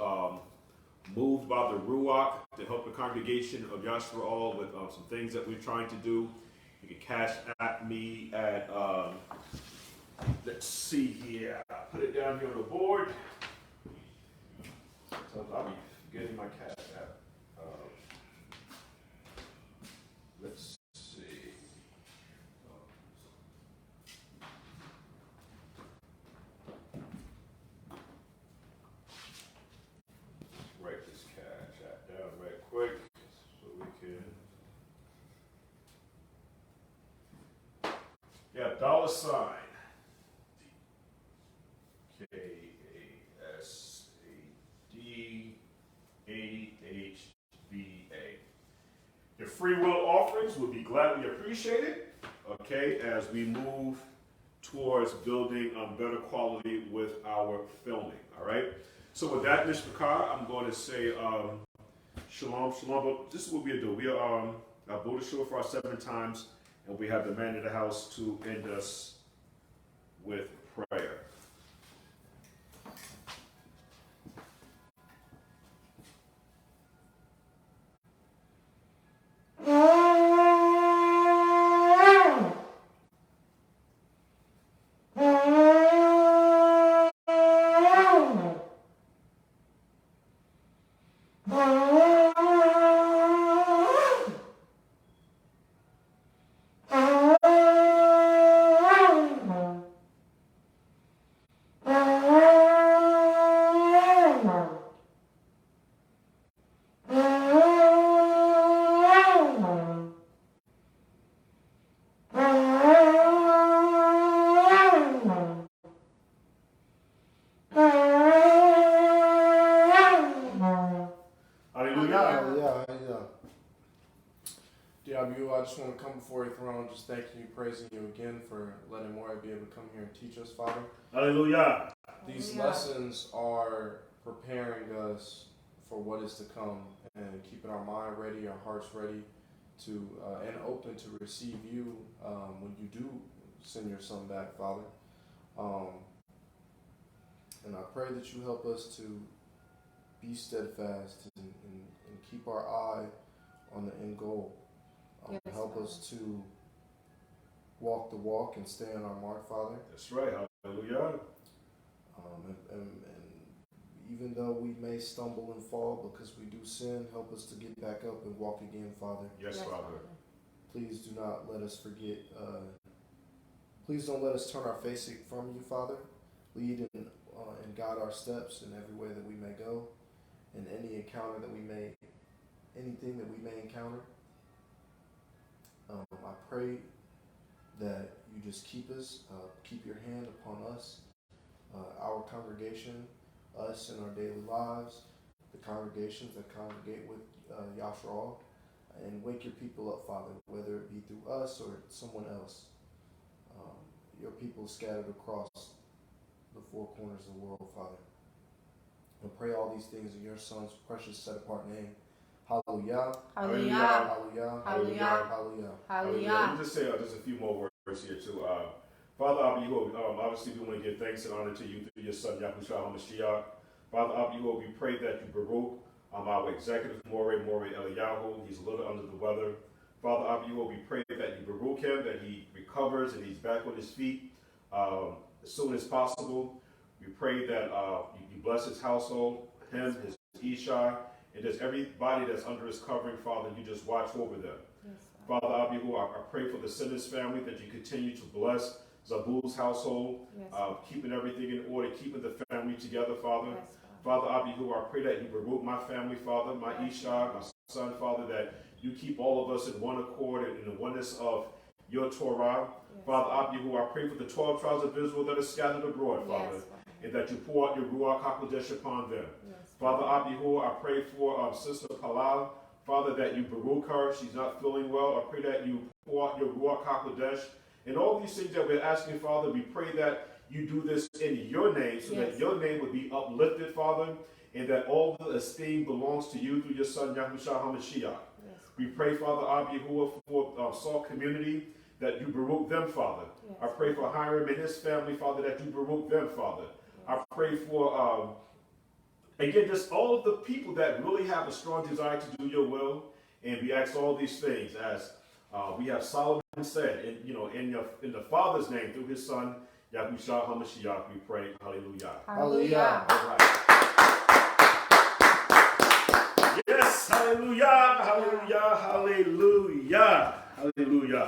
moved by the Ruach to help the congregation of Yashra'al with some things that we're trying to do, you can cash at me at, let's see here, I'll put it down here on the board. Sometimes I'll be forgetting my cash app. Let's see. Write this cash app down right quick so we can. Yeah, dollar sign. KASADAHVA. Your free will offerings will be gladly appreciated, okay, as we move towards building better quality with our filming, all right? So with that, Mr. Carr, I'm going to say shalom, shalom. But this is what we'll do. We'll I'll blow the shofar for our 7 times, and we have the man of the house to end us with prayer. DW, I just want to come before your throne, just thanking you, praising you again for letting Maury be able to come here and teach us, Father. Hallelujah. These lessons are preparing us for what is to come and keeping our mind ready, our hearts ready to and open to receive you when you do send your son back, Father. And I pray that you help us to be steadfast and keep our eye on the end goal. Help us to walk the walk and stay on our mark, Father. That's right. Hallelujah. And even though we may stumble and fall because we do sin, help us to get back up and walk again, Father. Yes, Father. Please do not let us forget. Please don't let us turn our face from you, Father. Lead and guide our steps in every way that we may go, in any encounter that we may, anything that we may encounter. I pray that you just keep us, keep your hand upon us, our congregation, us in our daily lives, the congregations that congregate with Yashra'al, and wake your people up, Father, whether it be through us or someone else. Your people scattered across the 4 corners of the world, Father. I pray all these things in your Son's precious set-apart name. Hallelujah. Hallelujah. Hallelujah. Hallelujah. Hallelujah. Hallelujah. Let me just say just a few more words here too. Father Abba Yehovah, obviously we want to give thanks and honor to you through your son Yashra'al HaMashiach. Father Abba Yehovah, we pray that you Baruch, our executive Maury Eliyahu. He's a little under the weather. Father Abba Yehovah, we pray that you Baruch him, that he recovers and he's back on his feet as soon as possible. We pray that you bless his household, him, his Isha, and just everybody that's under his covering, Father, you just watch over them. Yes, Father Abihu, I pray for the Simmons family that you continue to bless Zabul's household, yes, keeping everything in order, keeping the family together, Father. Yes, Father Abihu, I pray that you Baruch my family, Father, my Isha, my son, Father, that you keep all of us in one accord and in the oneness of your Torah. Yes. Father Abihu, I pray for the 12 tribes of Israel that are scattered abroad, Father, yes, and that you pour out your Ruach HaKodesh upon them. Yes. Father Abihu, I pray for Sister Palal, Father, that you Baruch her. She's not feeling well. I pray that you pour out your Ruach HaKodesh. And all these things that we're asking, Father, we pray that you do this in your name so yes, that your name would be uplifted, Father, and that all the esteem belongs to you through your son, Yashra'al HaMashiach. Yes. We pray, Father Abihu, for Salt Community, that you baruch them, Father. Yes. I pray for Hiram and his family, Father, that you baruch them, Father. I pray for, again, just all of the people that really have a strong desire to do your will. And we ask all these things as we have Solomon said, in the Father's name, through his Son, Yashra'al HaMashiach, we pray. Hallelujah. Hallelujah. All right. Yes, hallelujah, hallelujah, hallelujah, hallelujah.